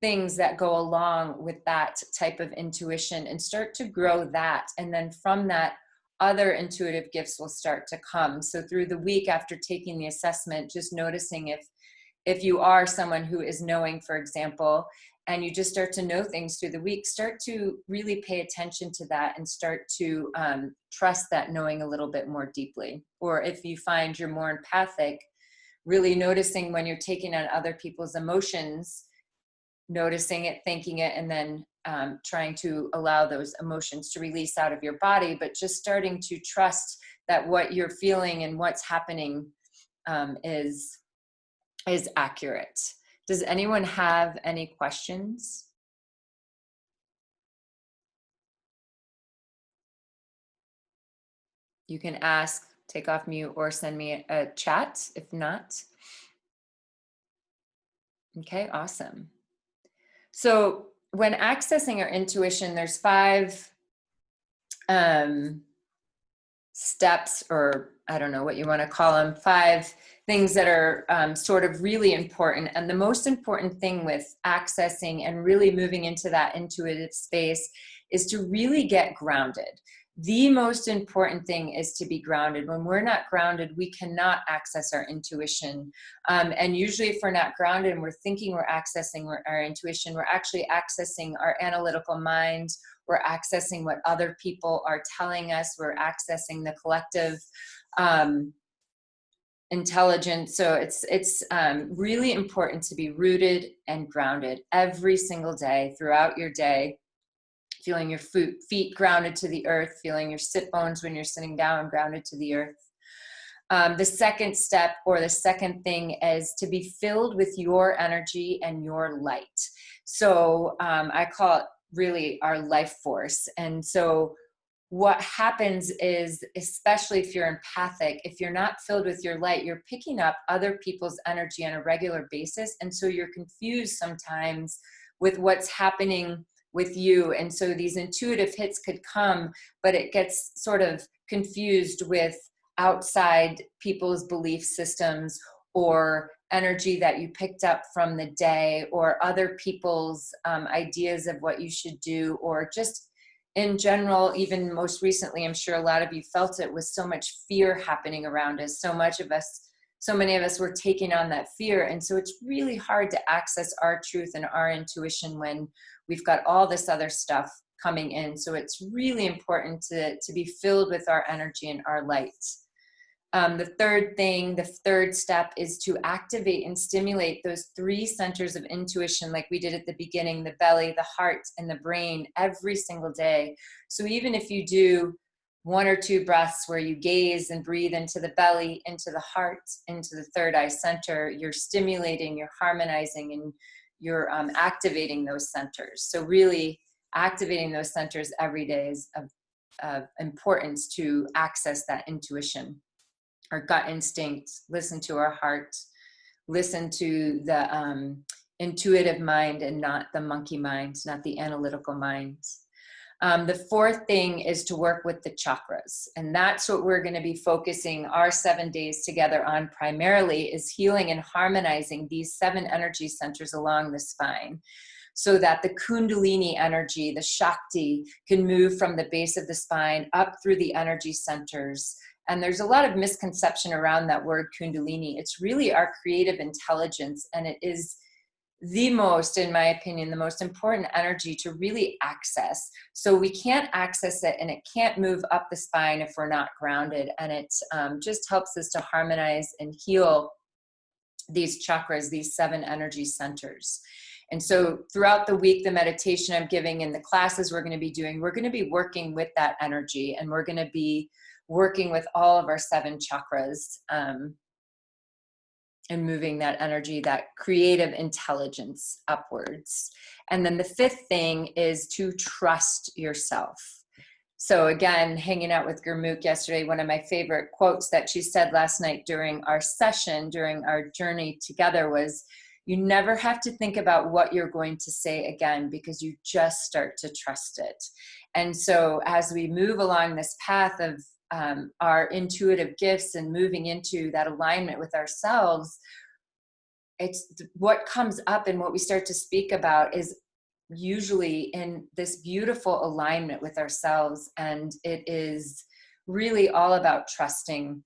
things that go along with that type of intuition, and start to grow that. And then from that, other intuitive gifts will start to come. So through the week after taking the assessment, just noticing if you are someone who is knowing, for example, and you just start to know things through the week, start to really pay attention to that and start to trust that knowing a little bit more deeply. Or if you find you're more empathic, really noticing when you're taking on other people's emotions, noticing it, thinking it, and then trying to allow those emotions to release out of your body, but just starting to trust that what you're feeling and what's happening is accurate. Does anyone have any questions? You can ask, take off mute, or send me a chat if not. Okay, awesome. So when accessing our intuition, there's 5 steps, or I don't know what you want to call them, 5 things that are sort of really important. And the most important thing with accessing and really moving into that intuitive space is to really get grounded. The most important thing is to be grounded. When we're not grounded, we cannot access our intuition. And usually if we're not grounded and we're thinking we're accessing our intuition, we're actually accessing our analytical mind. We're accessing what other people are telling us. We're accessing the collective intelligence. So it's really important to be rooted and grounded every single day, throughout your day. Feeling your feet grounded to the earth, feeling your sit bones when you're sitting down grounded to the earth. The second step, or the second thing, is to be filled with your energy and your light. So I call it really our life force. And so what happens is, especially if you're empathic, if you're not filled with your light, you're picking up other people's energy on a regular basis. And so you're confused sometimes with what's happening with you. And so these intuitive hits could come, but it gets sort of confused with outside people's belief systems, or energy that you picked up from the day, or other people's ideas of what you should do, or just in general. Even most recently, I'm sure a lot of you felt it, with so much fear happening around us. So many of us were taking on that fear. And so it's really hard to access our truth and our intuition when we've got all this other stuff coming in. So it's really important to be filled with our energy and our light. The third step is to activate and stimulate those 3 centers of intuition, like we did at the beginning, the belly, the heart, and the brain, every single day. So even if you do 1 or 2 breaths where you gaze and breathe into the belly, into the heart, into the third eye center, you're stimulating, you're harmonizing, and you're activating those centers. So really activating those centers every day is of importance to access that intuition, our gut instinct, listen to our heart, listen to the intuitive mind and not the monkey mind, not the analytical mind. The fourth thing is to work with the chakras. And that's what we're going to be focusing our 7 days together on primarily, is healing and harmonizing these 7 energy centers along the spine, so that the Kundalini energy, the Shakti, can move from the base of the spine up through the energy centers. And there's a lot of misconception around that word Kundalini. It's really our creative intelligence, and it is the most, in my opinion, the most important energy to really access. So we can't access it, and it can't move up the spine if we're not grounded. And it just helps us to harmonize and heal these chakras, these 7 energy centers. And so throughout the week, the meditation I'm giving and the classes we're going to be doing, we're going to be working with that energy, and we're going to be working with all of our 7 chakras, and moving that energy, that creative intelligence upwards. And then the 5th thing is to trust yourself. So again, hanging out with Gurmukh yesterday, one of my favorite quotes that she said last night during our session, during our journey together, was, you never have to think about what you're going to say again, because you just start to trust it. And so as we move along this path of our intuitive gifts and moving into that alignment with ourselves, it's what comes up and what we start to speak about is usually in this beautiful alignment with ourselves. And it is really all about trusting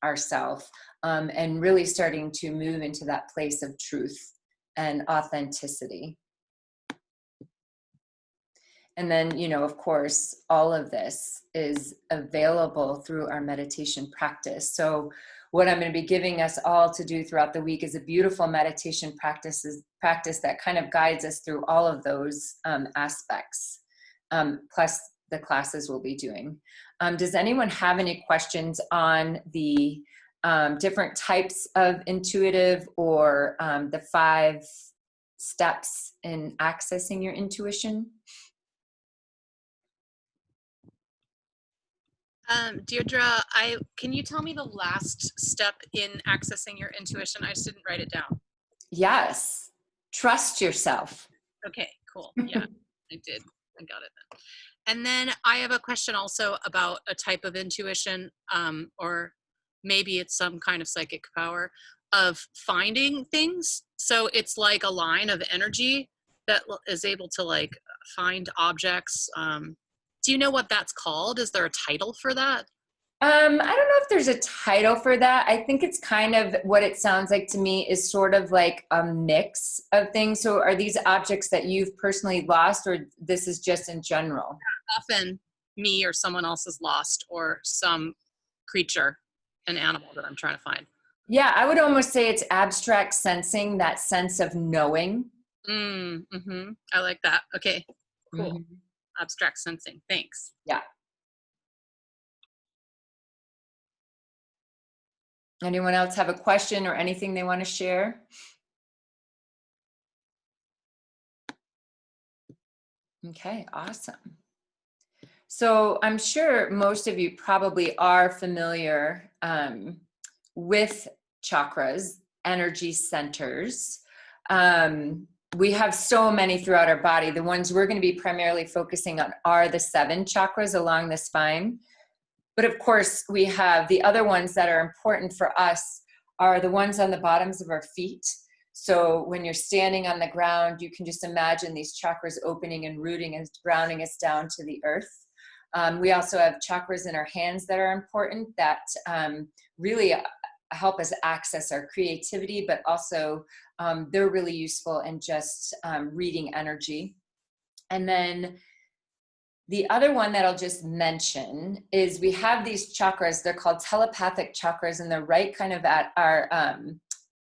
ourselves, and really starting to move into that place of truth and authenticity. And then, you know, of course, all of this is available through our meditation practice. So what I'm going to be giving us all to do throughout the week is a beautiful meditation practice that kind of guides us through all of those aspects, plus the classes we'll be doing. Does anyone have any questions on the different types of intuitive, or the 5 steps in accessing your intuition? Deirdre, can you tell me the last step in accessing your intuition? I just didn't write it down. Yes. Trust yourself. Okay, cool. Yeah, I did. I got it then. And then I have a question also about a type of intuition, or maybe it's some kind of psychic power of finding things. So it's like a line of energy that is able to like find objects. Do you know what that's called? Is there a title for that? I don't know if there's a title for that. I think it's kind of what it sounds like to me is sort of like a mix of things. So are these objects that you've personally lost, or this is just in general? Often me or someone else is lost, or some creature, an animal that I'm trying to find. Yeah, I would almost say it's abstract sensing, that sense of knowing. Mm-hmm. I like that. Okay, cool. Mm-hmm. Abstract sensing. Thanks. Yeah. Anyone else have a question or anything they want to share? Okay, awesome. So I'm sure most of you probably are familiar with chakras, energy centers. We have so many throughout our body. The ones we're going to be primarily focusing on are the 7 chakras along the spine. But of course, we have the other ones that are important for us are the ones on the bottoms of our feet. So when you're standing on the ground, you can just imagine these chakras opening and rooting and grounding us down to the earth. We also have chakras in our hands that are important, that really help us access our creativity, but also they're really useful in just reading energy. And then The other one that I'll just mention is we have these chakras. They're called telepathic chakras, and they're right kind of at our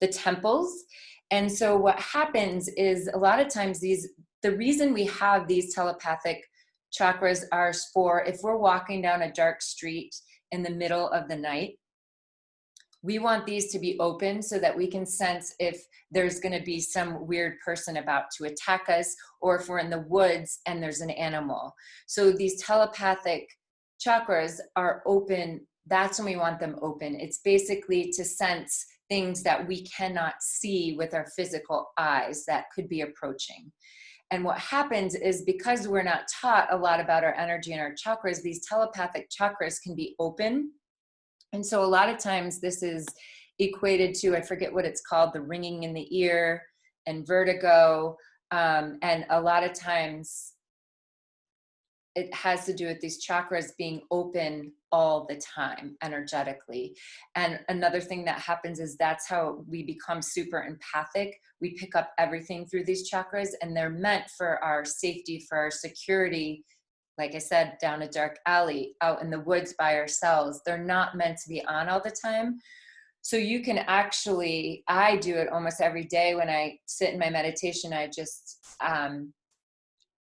the temples. And so what happens is a lot of times the reason we have these telepathic chakras are for if we're walking down a dark street in the middle of the night. We want these to be open so that we can sense if there's going to be some weird person about to attack us, or if we're in the woods and there's an animal. So these telepathic chakras are open. That's when we want them open. It's basically to sense things that we cannot see with our physical eyes that could be approaching. And what happens is, because we're not taught a lot about our energy and our chakras, these telepathic chakras can be open. And so a lot of times this is equated to, I forget what it's called, the ringing in the ear and vertigo. And a lot of times it has to do with these chakras being open all the time energetically. And another thing that happens is that's how we become super empathic. We pick up everything through these chakras, and they're meant for our safety, for our security. Like I said, down a dark alley, out in the woods by ourselves. They're not meant to be on all the time. So you can actually, I do it almost every day when I sit in my meditation. I just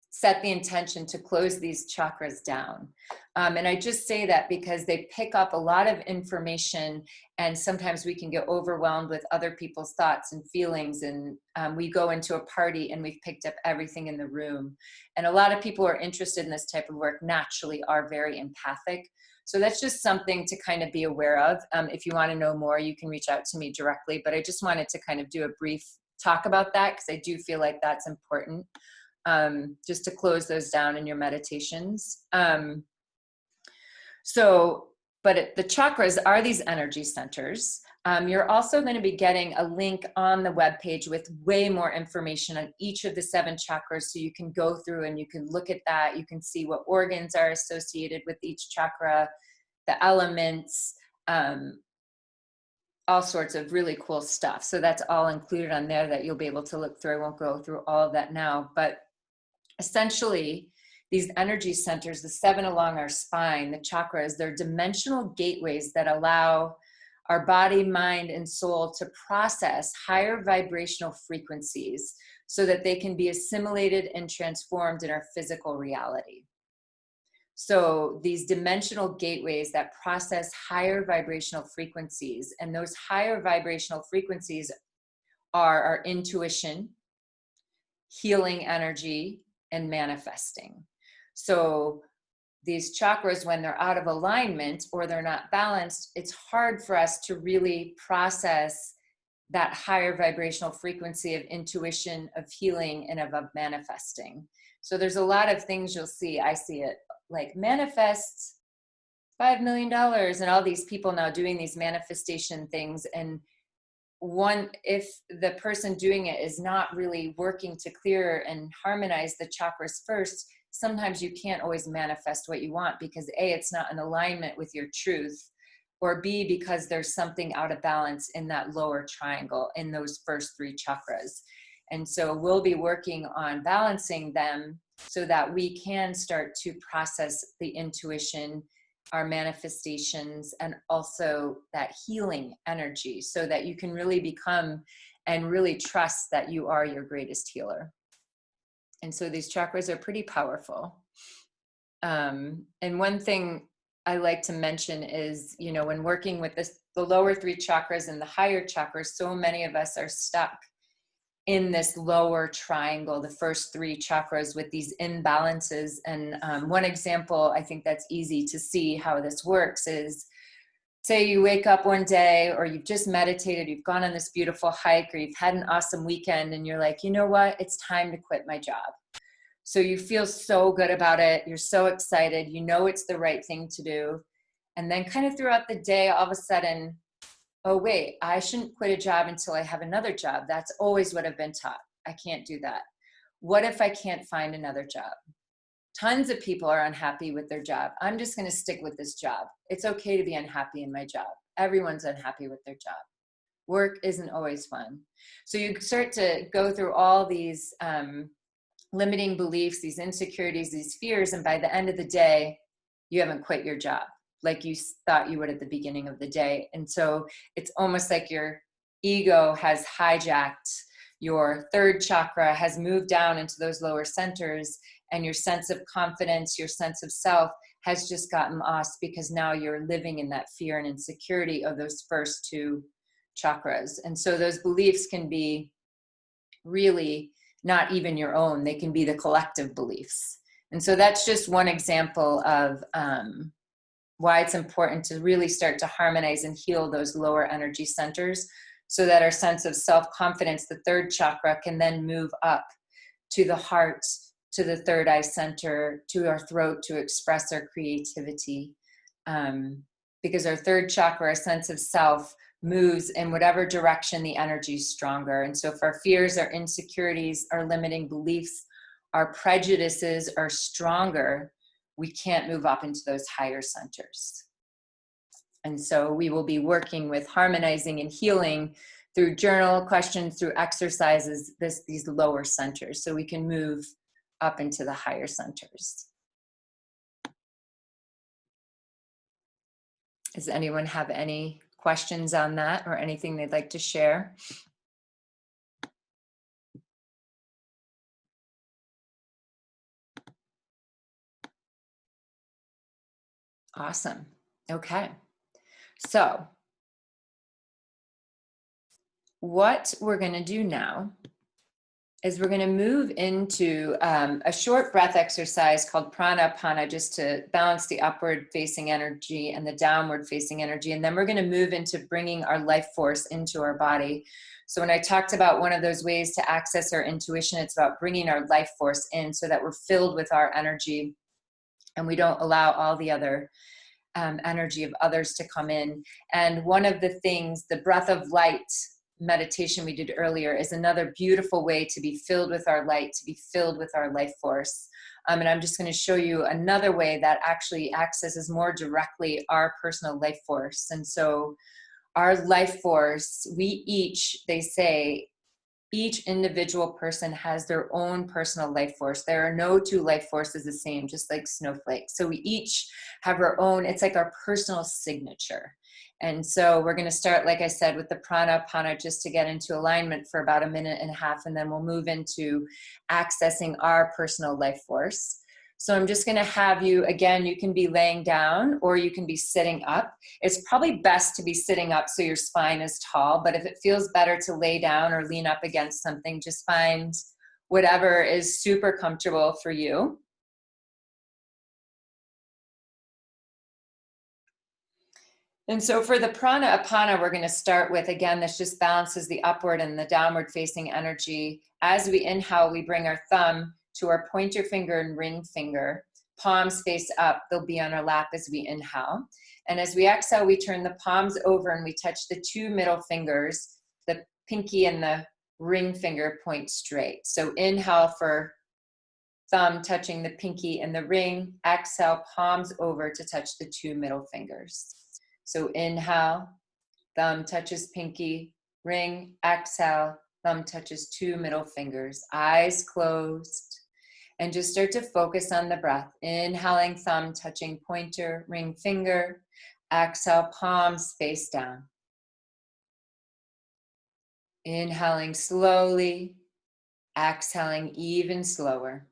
set the intention to close these chakras down. And I just say that because they pick up a lot of information, and sometimes we can get overwhelmed with other people's thoughts and feelings. And we go into a party and we've picked up everything in the room. And a lot of people who are interested in this type of work naturally are very empathic. So that's just something to kind of be aware of. If you want to know more, you can reach out to me directly. But I just wanted to kind of do a brief talk about that, because I do feel like that's important. Just to close those down in your meditations. The chakras are these energy centers. You're also going to be getting a link on the webpage with way more information on each of the 7 chakras. So you can go through and you can look at that. You can see what organs are associated with each chakra, the elements, all sorts of really cool stuff. So that's all included on there that you'll be able to look through. I won't go through all of that now, but essentially, these energy centers, the 7 along our spine, the chakras, they're dimensional gateways that allow our body, mind, and soul to process higher vibrational frequencies so that they can be assimilated and transformed in our physical reality. So these dimensional gateways that process higher vibrational frequencies, and those higher vibrational frequencies are our intuition, healing energy, and manifesting. So these chakras, when they're out of alignment or they're not balanced, it's hard for us to really process that higher vibrational frequency of intuition, of healing, and of manifesting. So there's a lot of things you'll see. I see it like manifest $5 million, and all these people now doing these manifestation things. And if the person doing it is not really working to clear and harmonize the chakras first, sometimes you can't always manifest what you want, because A, it's not in alignment with your truth, or B, because there's something out of balance in that lower triangle in those first 3 chakras. And so we'll be working on balancing them so that we can start to process the intuition, our manifestations, and also that healing energy, so that you can really become and really trust that you are your greatest healer. And so these chakras are pretty powerful. And one thing I like to mention is, when working with the lower 3 chakras and the higher chakras, so many of us are stuck in this lower triangle, the first 3 chakras, with these imbalances. And one example, I think that's easy to see how this works, is say you wake up one day, or you've just meditated, you've gone on this beautiful hike, or you've had an awesome weekend, and you're like, you know what, it's time to quit my job. So you feel so good about it. You're so excited. You know it's the right thing to do. And then kind of throughout the day, all of a sudden, oh, wait, I shouldn't quit a job until I have another job. That's always what I've been taught. I can't do that. What if I can't find another job? Tons of people are unhappy with their job. I'm just going to stick with this job. It's okay to be unhappy in my job. Everyone's unhappy with their job. Work isn't always fun. So you start to go through all these limiting beliefs, these insecurities, these fears, and by the end of the day, you haven't quit your job like you thought you would at the beginning of the day. And so it's almost like your ego has hijacked your third chakra, has moved down into those lower centers, and your sense of confidence, your sense of self has just gotten lost because now you're living in that fear and insecurity of those first two chakras. And so those beliefs can be really not even your own, they can be the collective beliefs. And so that's just one example of why it's important to really start to harmonize and heal those lower energy centers so that our sense of self-confidence, the third chakra, can then move up to the heart, to the third eye center, to our throat to express our creativity. Because our third chakra, our sense of self, moves in whatever direction the energy is stronger. And so if our fears, our insecurities, our limiting beliefs, our prejudices are stronger, we can't move up into those higher centers. And so we will be working with harmonizing and healing through journal questions, through exercises, these lower centers, so we can move up into the higher centers. Does anyone have any questions on that or anything they'd like to share? Awesome. Okay. So what we're going to do now is we're going to move into a short breath exercise called Pranapana, just to balance the upward facing energy and the downward facing energy. And then we're going to move into bringing our life force into our body. So when I talked about one of those ways to access our intuition, it's about bringing our life force in so that we're filled with our energy and we don't allow all the other energy of others to come in. And one of the things, the breath of light meditation we did earlier, is another beautiful way to be filled with our light, to be filled with our life force. And I'm just going to show you another way that actually accesses more directly our personal life force. And so our life force, we each, they say, each individual person has their own personal life force. There are no two life forces the same, just like snowflakes. So we each have our own, it's like our personal signature. And so we're going to start, like I said, with the Pranapana, just to get into alignment for about 1.5 minutes, and then we'll move into accessing our personal life force. So I'm just going to have you, again, you can be laying down or you can be sitting up. It's probably best to be sitting up so your spine is tall, but if it feels better to lay down or lean up against something, just find whatever is super comfortable for you. And so for the Pranapana, we're going to start with, again, this just balances the upward and the downward facing energy. As we inhale, we bring our thumb to our pointer finger and ring finger. Palms face up, they'll be on our lap as we inhale. And as we exhale, we turn the palms over and we touch the 2 middle fingers. The pinky and the ring finger point straight. So inhale for thumb touching the pinky and the ring. Exhale, palms over to touch the 2 middle fingers. So inhale, thumb touches pinky, ring, exhale, thumb touches 2 middle fingers, eyes closed, and just start to focus on the breath. Inhaling, thumb touching pointer, ring finger, exhale, palms face down. Inhaling slowly, exhaling even slower.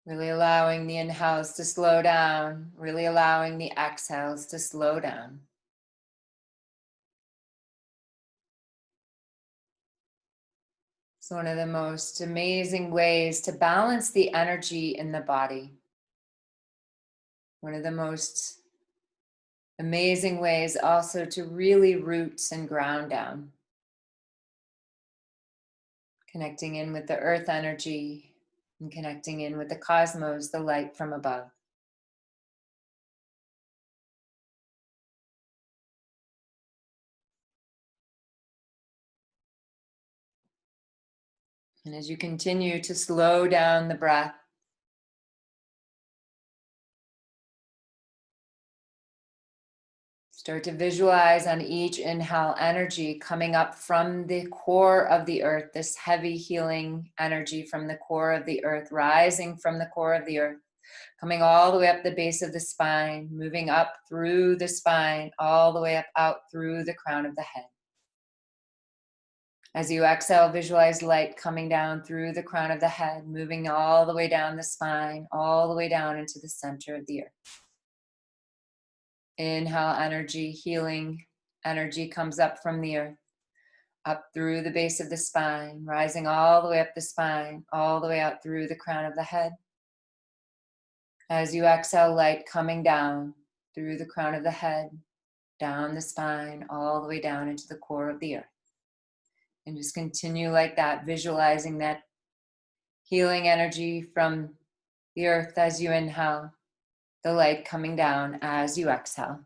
Really allowing the inhales to slow down, really allowing the exhales to slow down. It's one of the most amazing ways to balance the energy in the body. One of the most amazing ways also to really root and ground down. Connecting in with the earth energy and connecting in with the cosmos, the light from above. And as you continue to slow down the breath, Start to visualize on each inhale energy coming up from the core of the earth, this heavy healing energy from the core of the earth, rising from the core of the earth, coming all the way up the base of the spine, moving up through the spine, all the way up out through the crown of the head. As you exhale, visualize light coming down through the crown of the head, moving all the way down the spine, all the way down into the center of the earth. Inhale, energy, healing energy comes up from the earth, up through the base of the spine, rising all the way up the spine, all the way out through the crown of the head. As you exhale, light coming down through the crown of the head, down the spine, all the way down into the core of the earth. And just continue like that, visualizing that healing energy from the earth as you inhale, the light coming down as you exhale.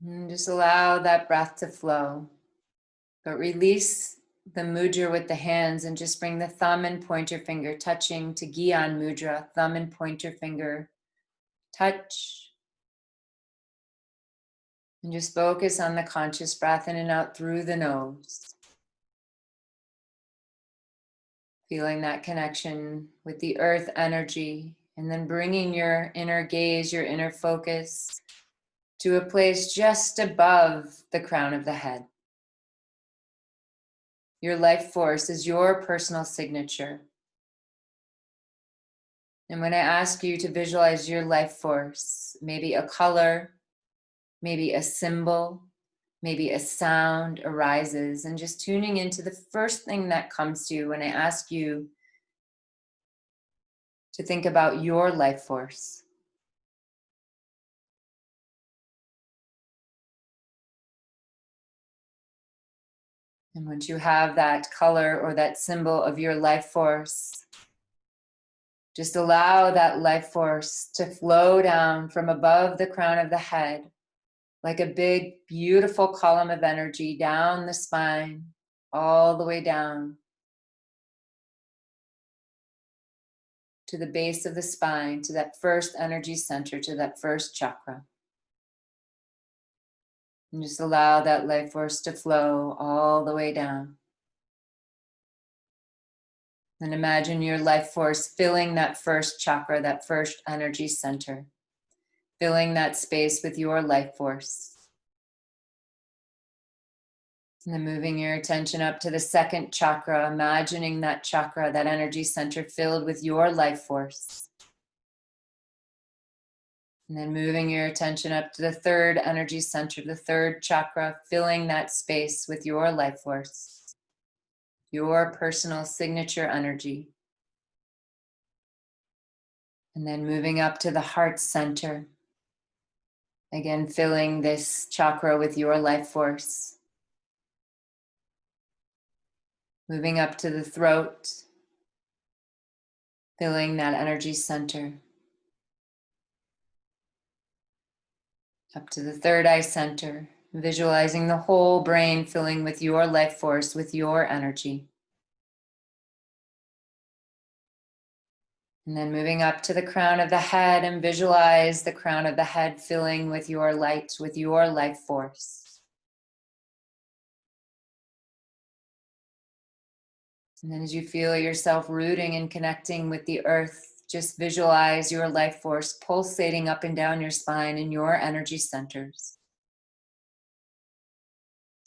And just allow that breath to flow, but release the mudra with the hands and just bring the thumb and pointer finger touching to Gyan Mudra, thumb and pointer finger touch. And just focus on the conscious breath in and out through the nose. Feeling that connection with the earth energy, and then bringing your inner gaze, your inner focus to a place just above the crown of the head. Your life force is your personal signature. And when I ask you to visualize your life force, maybe a color, maybe a symbol, maybe a sound arises, and just tuning into the first thing that comes to you when I ask you to think about your life force. And once you have that color or that symbol of your life force, just allow that life force to flow down from above the crown of the head like a big, beautiful column of energy down the spine, all the way down to the base of the spine, to that first energy center, to that first chakra. And just allow that life force to flow all the way down. And imagine your life force filling that first chakra, that first energy center, filling that space with your life force. And then moving your attention up to the second chakra, imagining that chakra, that energy center filled with your life force. And then moving your attention up to the third energy center, the third chakra, filling that space with your life force, your personal signature energy. And then moving up to the heart center, again, filling this chakra with your life force. Moving up to the throat, filling that energy center. Up to the third eye center, visualizing the whole brain filling with your life force, with your energy. And then moving up to the crown of the head, and visualize the crown of the head filling with your light, with your life force. And then as you feel yourself rooting and connecting with the earth, just visualize your life force pulsating up and down your spine in your energy centers.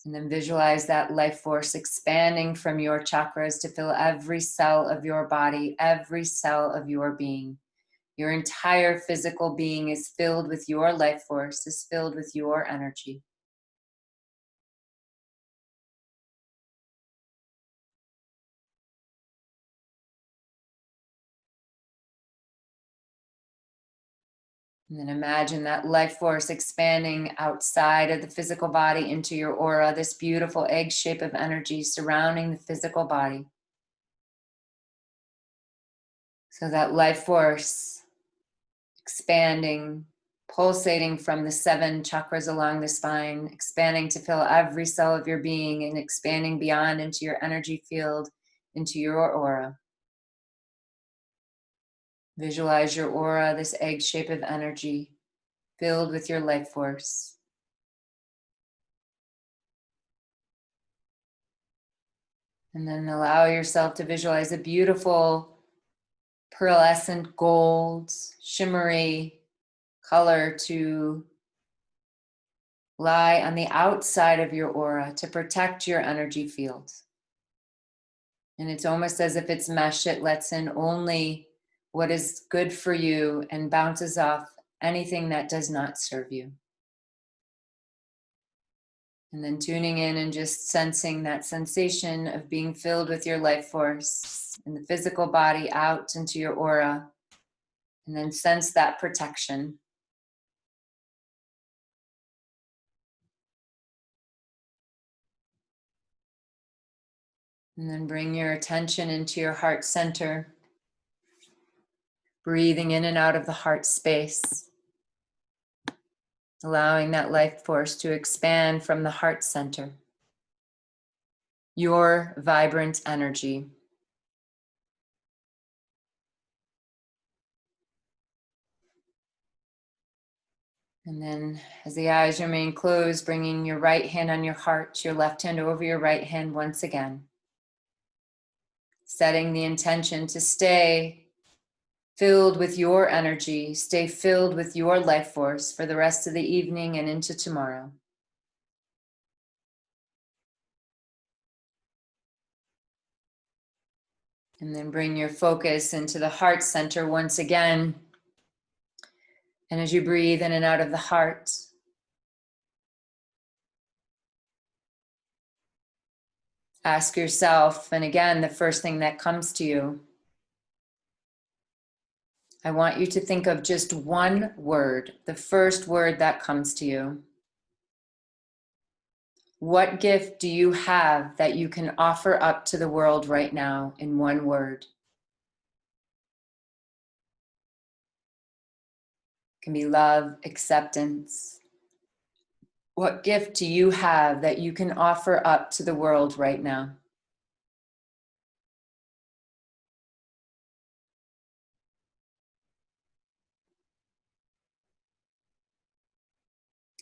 And then visualize that life force expanding from your chakras to fill every cell of your body, every cell of your being. Your entire physical being is filled with your life force, is filled with your energy. And then imagine that life force expanding outside of the physical body into your aura, this beautiful egg shape of energy surrounding the physical body. So that life force expanding, pulsating from the 7 chakras along the spine, expanding to fill every cell of your being and expanding beyond into your energy field, into your aura. Visualize your aura, this egg shape of energy, filled with your life force. And then allow yourself to visualize a beautiful pearlescent gold, shimmery color to lie on the outside of your aura to protect your energy field. And it's almost as if it's mesh. It lets in only what is good for you and bounces off anything that does not serve you. And then tuning in and just sensing that sensation of being filled with your life force in the physical body out into your aura. And then sense that protection. And then bring your attention into your heart center. Breathing in and out of the heart space. Allowing that life force to expand from the heart center. Your vibrant energy. And then as the eyes remain closed, bringing your right hand on your heart, your left hand over your right hand once again. Setting the intention to stay filled with your energy, stay filled with your life force for the rest of the evening and into tomorrow. And then bring your focus into the heart center once again. And as you breathe in and out of the heart, ask yourself, and again, the first thing that comes to you, I want you to think of just one word, the first word that comes to you. What gift do you have that you can offer up to the world right now in one word? It can be love, acceptance. What gift do you have that you can offer up to the world right now?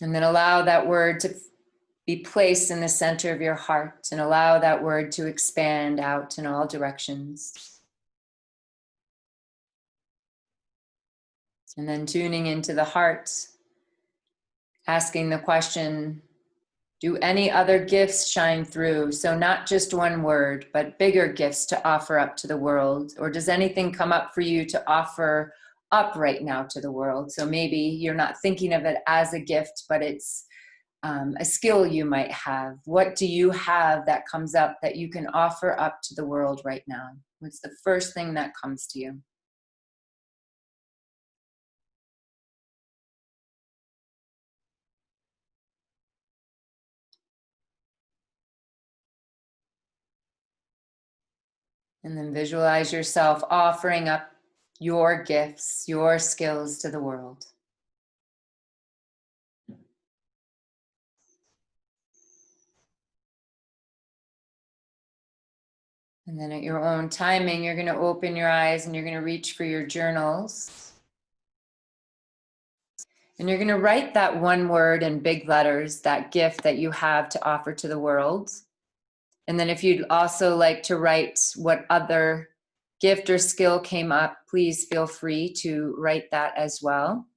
And then allow that word to be placed in the center of your heart and allow that word to expand out in all directions. And then tuning into the heart, asking the question, do any other gifts shine through? So not just one word, but bigger gifts to offer up to the world. Or does anything come up for you to offer up right now to the world? So maybe you're not thinking of it as a gift, but it's a skill you might have. What do you have that comes up that you can offer up to the world right now? What's the first thing that comes to you? And then visualize yourself offering up your gifts, your skills to the world. And then at your own timing, you're going to open your eyes and you're going to reach for your journals. And you're going to write that one word in big letters, that gift that you have to offer to the world. And then if you'd also like to write what other gift or skill came up, please feel free to write that as well.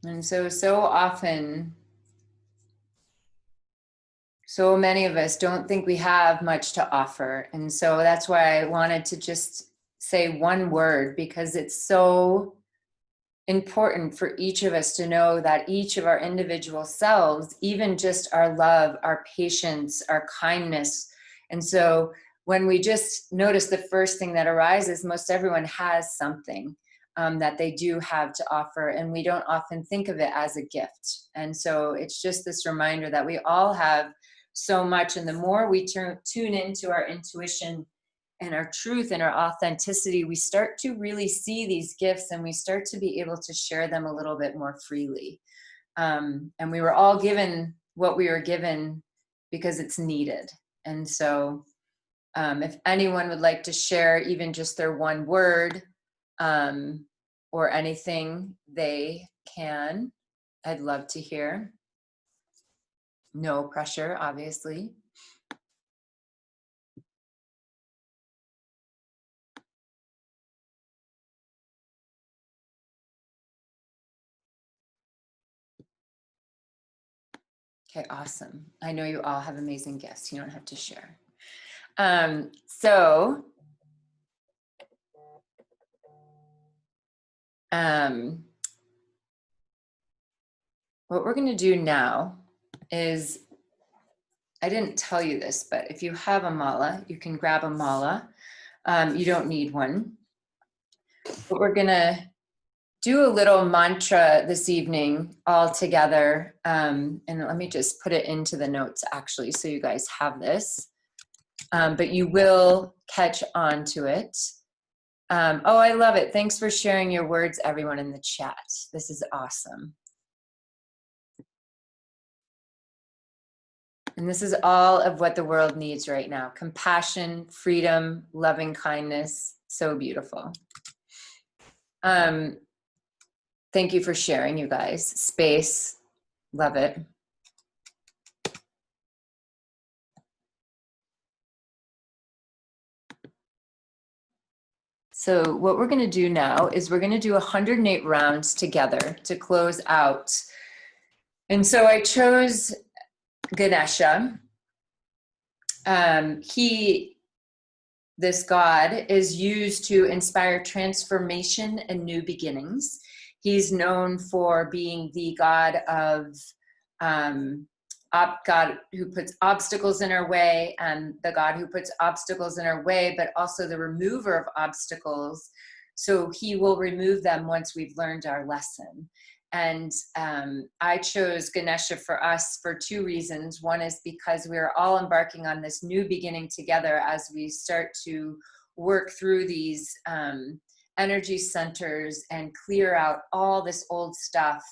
And so often, so many of us don't think we have much to offer. And so that's why I wanted to just say one word, because it's so important for each of us to know that each of our individual selves, even just our love, our patience, our kindness. And so when we just notice the first thing that arises, most everyone has something that they do have to offer, and we don't often think of it as a gift. And so it's just this reminder that we all have so much, and the more we tune into our intuition and our truth and our authenticity, we start to really see these gifts, and we start to be able to share them a little bit more freely. And we were all given what we were given because it's needed. And so if anyone would like to share even just their one word or anything, they can. I'd love to hear. No pressure, obviously. Okay, awesome. I know you all have amazing gifts. You don't have to share. What we're going to do now is, I didn't tell you this, but if you have a mala, you can grab a mala. You don't need one. But we're going to do a little mantra this evening all together. And let me just put it into the notes, actually, so you guys have this. But you will catch on to it. Oh, I love it. Thanks for sharing your words, everyone in the chat. This is awesome. And this is all of what the world needs right now. Compassion, freedom, loving kindness. So beautiful. Thank you for sharing, you guys. Space, love it. So what we're going to do now is we're going to do 108 rounds together to close out. And so I chose Ganesha. This god is used to inspire transformation and new beginnings. He's known for being the god of God who puts obstacles in our way, and the God who puts obstacles in our way, but also the remover of obstacles. So he will remove them once we've learned our lesson. And I chose Ganesha for us for two reasons. One is because we're all embarking on this new beginning together as we start to work through these energy centers and clear out all this old stuff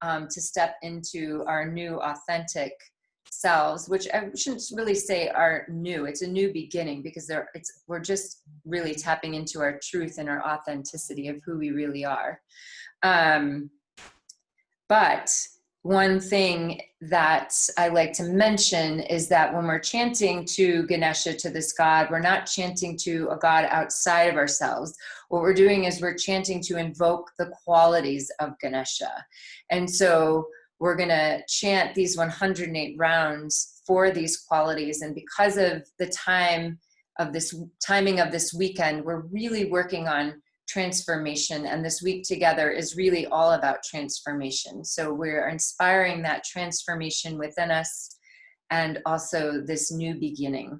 to step into our new authentic selves, which I shouldn't really say are new. It's a new beginning because we're just really tapping into our truth and our authenticity of who we really are. But one thing that I like to mention is that when we're chanting to Ganesha, to this god, we're not chanting to a god outside of ourselves. What we're doing is we're chanting to invoke the qualities of Ganesha. And so we're going to chant these 108 rounds for these qualities. And because of the timing of this weekend, we're really working on transformation, and this week together is really all about transformation. So we're inspiring that transformation within us and also this new beginning.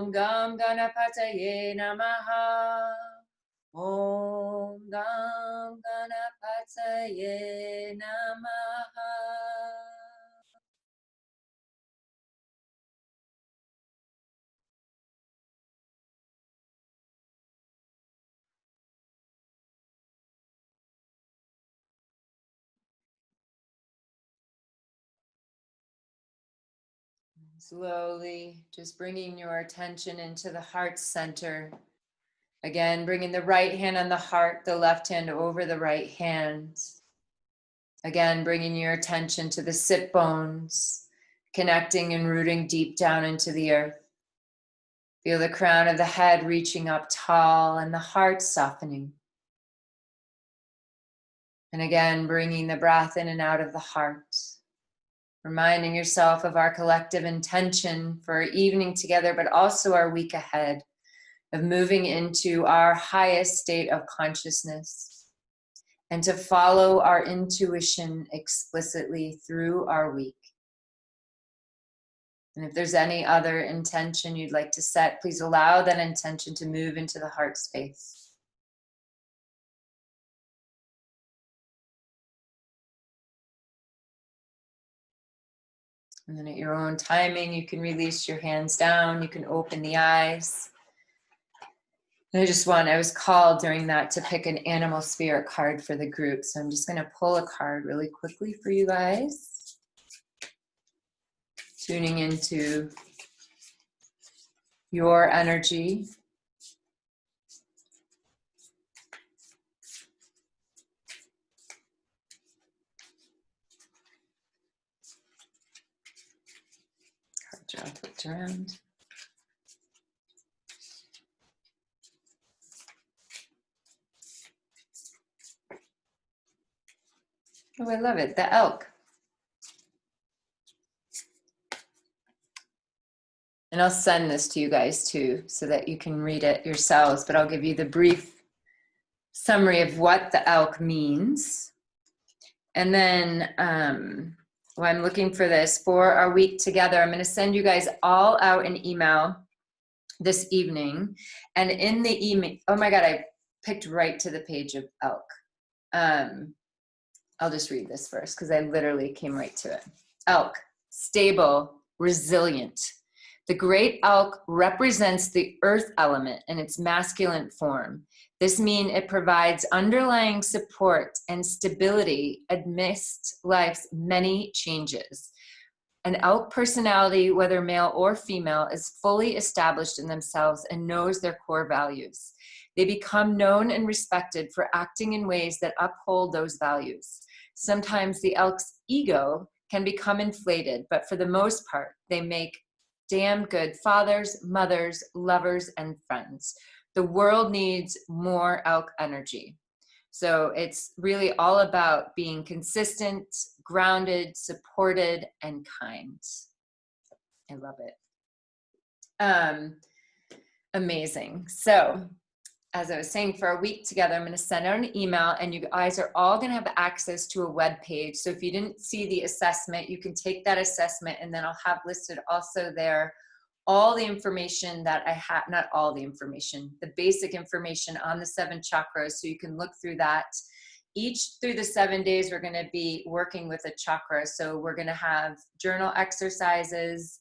Om Gam Ganapataye Namaha. Om Gam Ganapataye Namaha. Slowly, just bringing your attention into the heart center. Again, bringing the right hand on the heart, the left hand over the right hand. Again, bringing your attention to the sit bones, connecting and rooting deep down into the earth. Feel the crown of the head reaching up tall and the heart softening. And again, bringing the breath in and out of the heart. Reminding yourself of our collective intention for our evening together, but also our week ahead, of moving into our highest state of consciousness and to follow our intuition explicitly through our week. And if there's any other intention you'd like to set, please allow that intention to move into the heart space. And then at your own timing, you can release your hands down, you can open the eyes. And I was called during that to pick an animal spirit card for the group. So I'm just going to pull a card really quickly for you guys. Tuning into your energy. Card draw flipped around. Oh, I love it. The elk. And I'll send this to you guys too, so that you can read it yourselves, but I'll give you the brief summary of what the elk means. And then while I'm looking for this, for our week together, I'm going to send you guys all out an email this evening. And in the email, oh my God, I picked right to the page of elk. I'll just read this first because I literally came right to it. Elk, stable, resilient. The great elk represents the earth element in its masculine form. This means it provides underlying support and stability amidst life's many changes. An elk personality, whether male or female, is fully established in themselves and knows their core values. They become known and respected for acting in ways that uphold those values. Sometimes the elk's ego can become inflated, but for the most part, they make damn good fathers, mothers, lovers, and friends. The world needs more elk energy. So it's really all about being consistent, grounded, supported, and kind. I love it. Amazing. So as I was saying, for a week together, I'm going to send out an email, and you guys are all going to have access to a web page. So if you didn't see the assessment, you can take that assessment, and then I'll have listed also there all the information that I have, not all the information, the basic information on the 7 chakras. So you can look through that. Through the 7 days, we're going to be working with a chakra. So we're going to have journal exercises,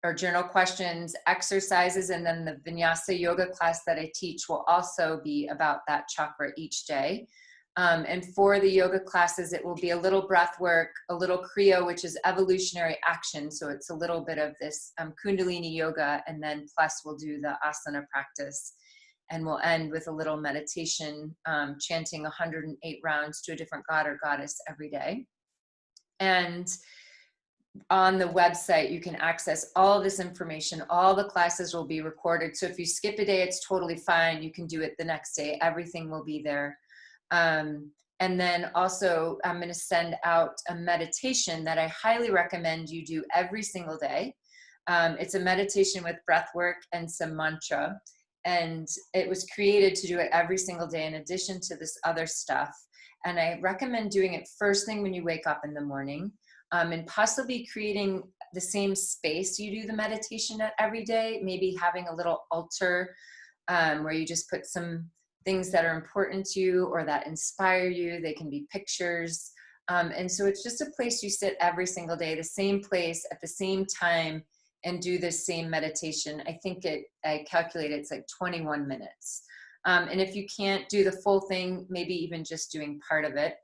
or journal questions, exercises, and then the Vinyasa yoga class that I teach will also be about that chakra each day. And for the yoga classes, it will be a little breath work, a little Kriya, which is evolutionary action. So it's a little bit of this Kundalini yoga, and then plus we'll do the asana practice. And we'll end with a little meditation, chanting 108 rounds to a different god or goddess every day. And on the website, you can access all of this information. All the classes will be recorded. So if you skip a day, it's totally fine. You can do it the next day. Everything will be there. And then also, I'm going to send out a meditation that I highly recommend you do every single day. It's a meditation with breath work and some mantra. And it was created to do it every single day in addition to this other stuff. And I recommend doing it first thing when you wake up in the morning. and possibly creating the same space you do the meditation at every day, maybe having a little altar where you just put some things that are important to you or that inspire you. They can be pictures. And so it's just a place you sit every single day, the same place at the same time, and do the same meditation. I think I calculated it's like 21 minutes. And if you can't do the full thing, maybe even just doing part of it.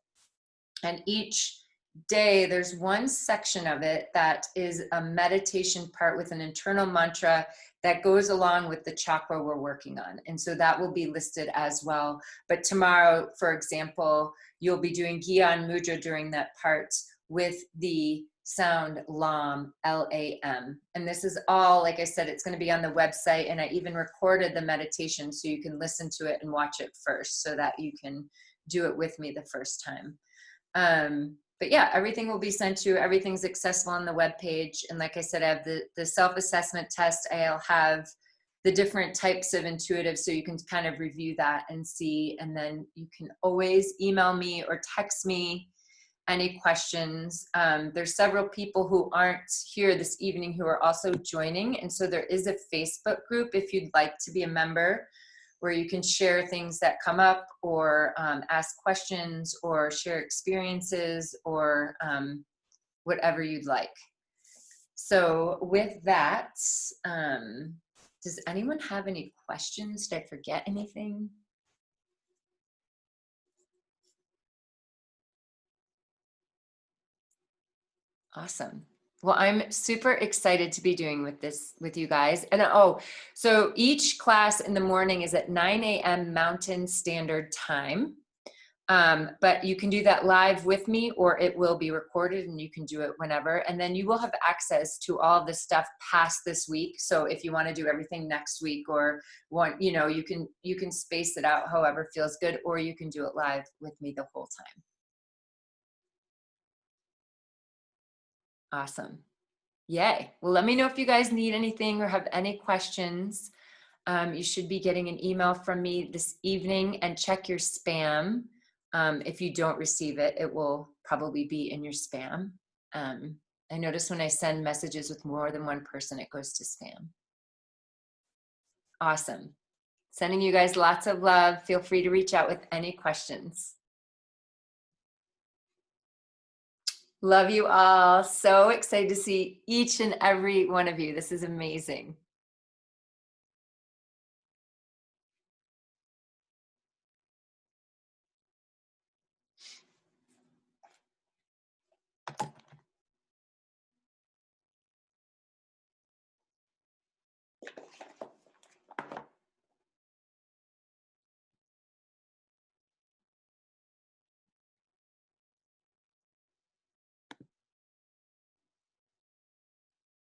And each day there's one section of it that is a meditation part with an internal mantra that goes along with the chakra we're working on. And so that will be listed as well. But tomorrow, for example, you'll be doing Gyan Mudra during that part with the sound LAM, L-A-M. And this is all, like I said, it's going to be on the website. And I even recorded the meditation so you can listen to it and watch it first so that you can do it with me the first time. But yeah, everything will be sent to you. Everything's accessible on the webpage. And like I said, I have the self-assessment test. I'll have the different types of intuitive so you can kind of review that and see. And then you can always email me or text me any questions. There's several people who aren't here this evening who are also joining. And so there is a Facebook group if you'd like to be a member, where you can share things that come up or ask questions or share experiences or whatever you'd like. So with that, does anyone have any questions? Did I forget anything? Awesome. Well, I'm super excited to be doing with you guys. And so each class in the morning is at 9 a.m. Mountain Standard Time. But you can do that live with me, or it will be recorded and you can do it whenever. And then you will have access to all this stuff past this week. So if you want to do everything next week or want, you can space it out however feels good, or you can do it live with me the whole time. Awesome. Yay. Well, let me know if you guys need anything or have any questions. You should be getting an email from me this evening, and check your spam. If you don't receive it, it will probably be in your spam. I notice when I send messages with more than one person, it goes to spam. Awesome. Sending you guys lots of love. Feel free to reach out with any questions. Love you all. So excited to see each and every one of you. This is amazing.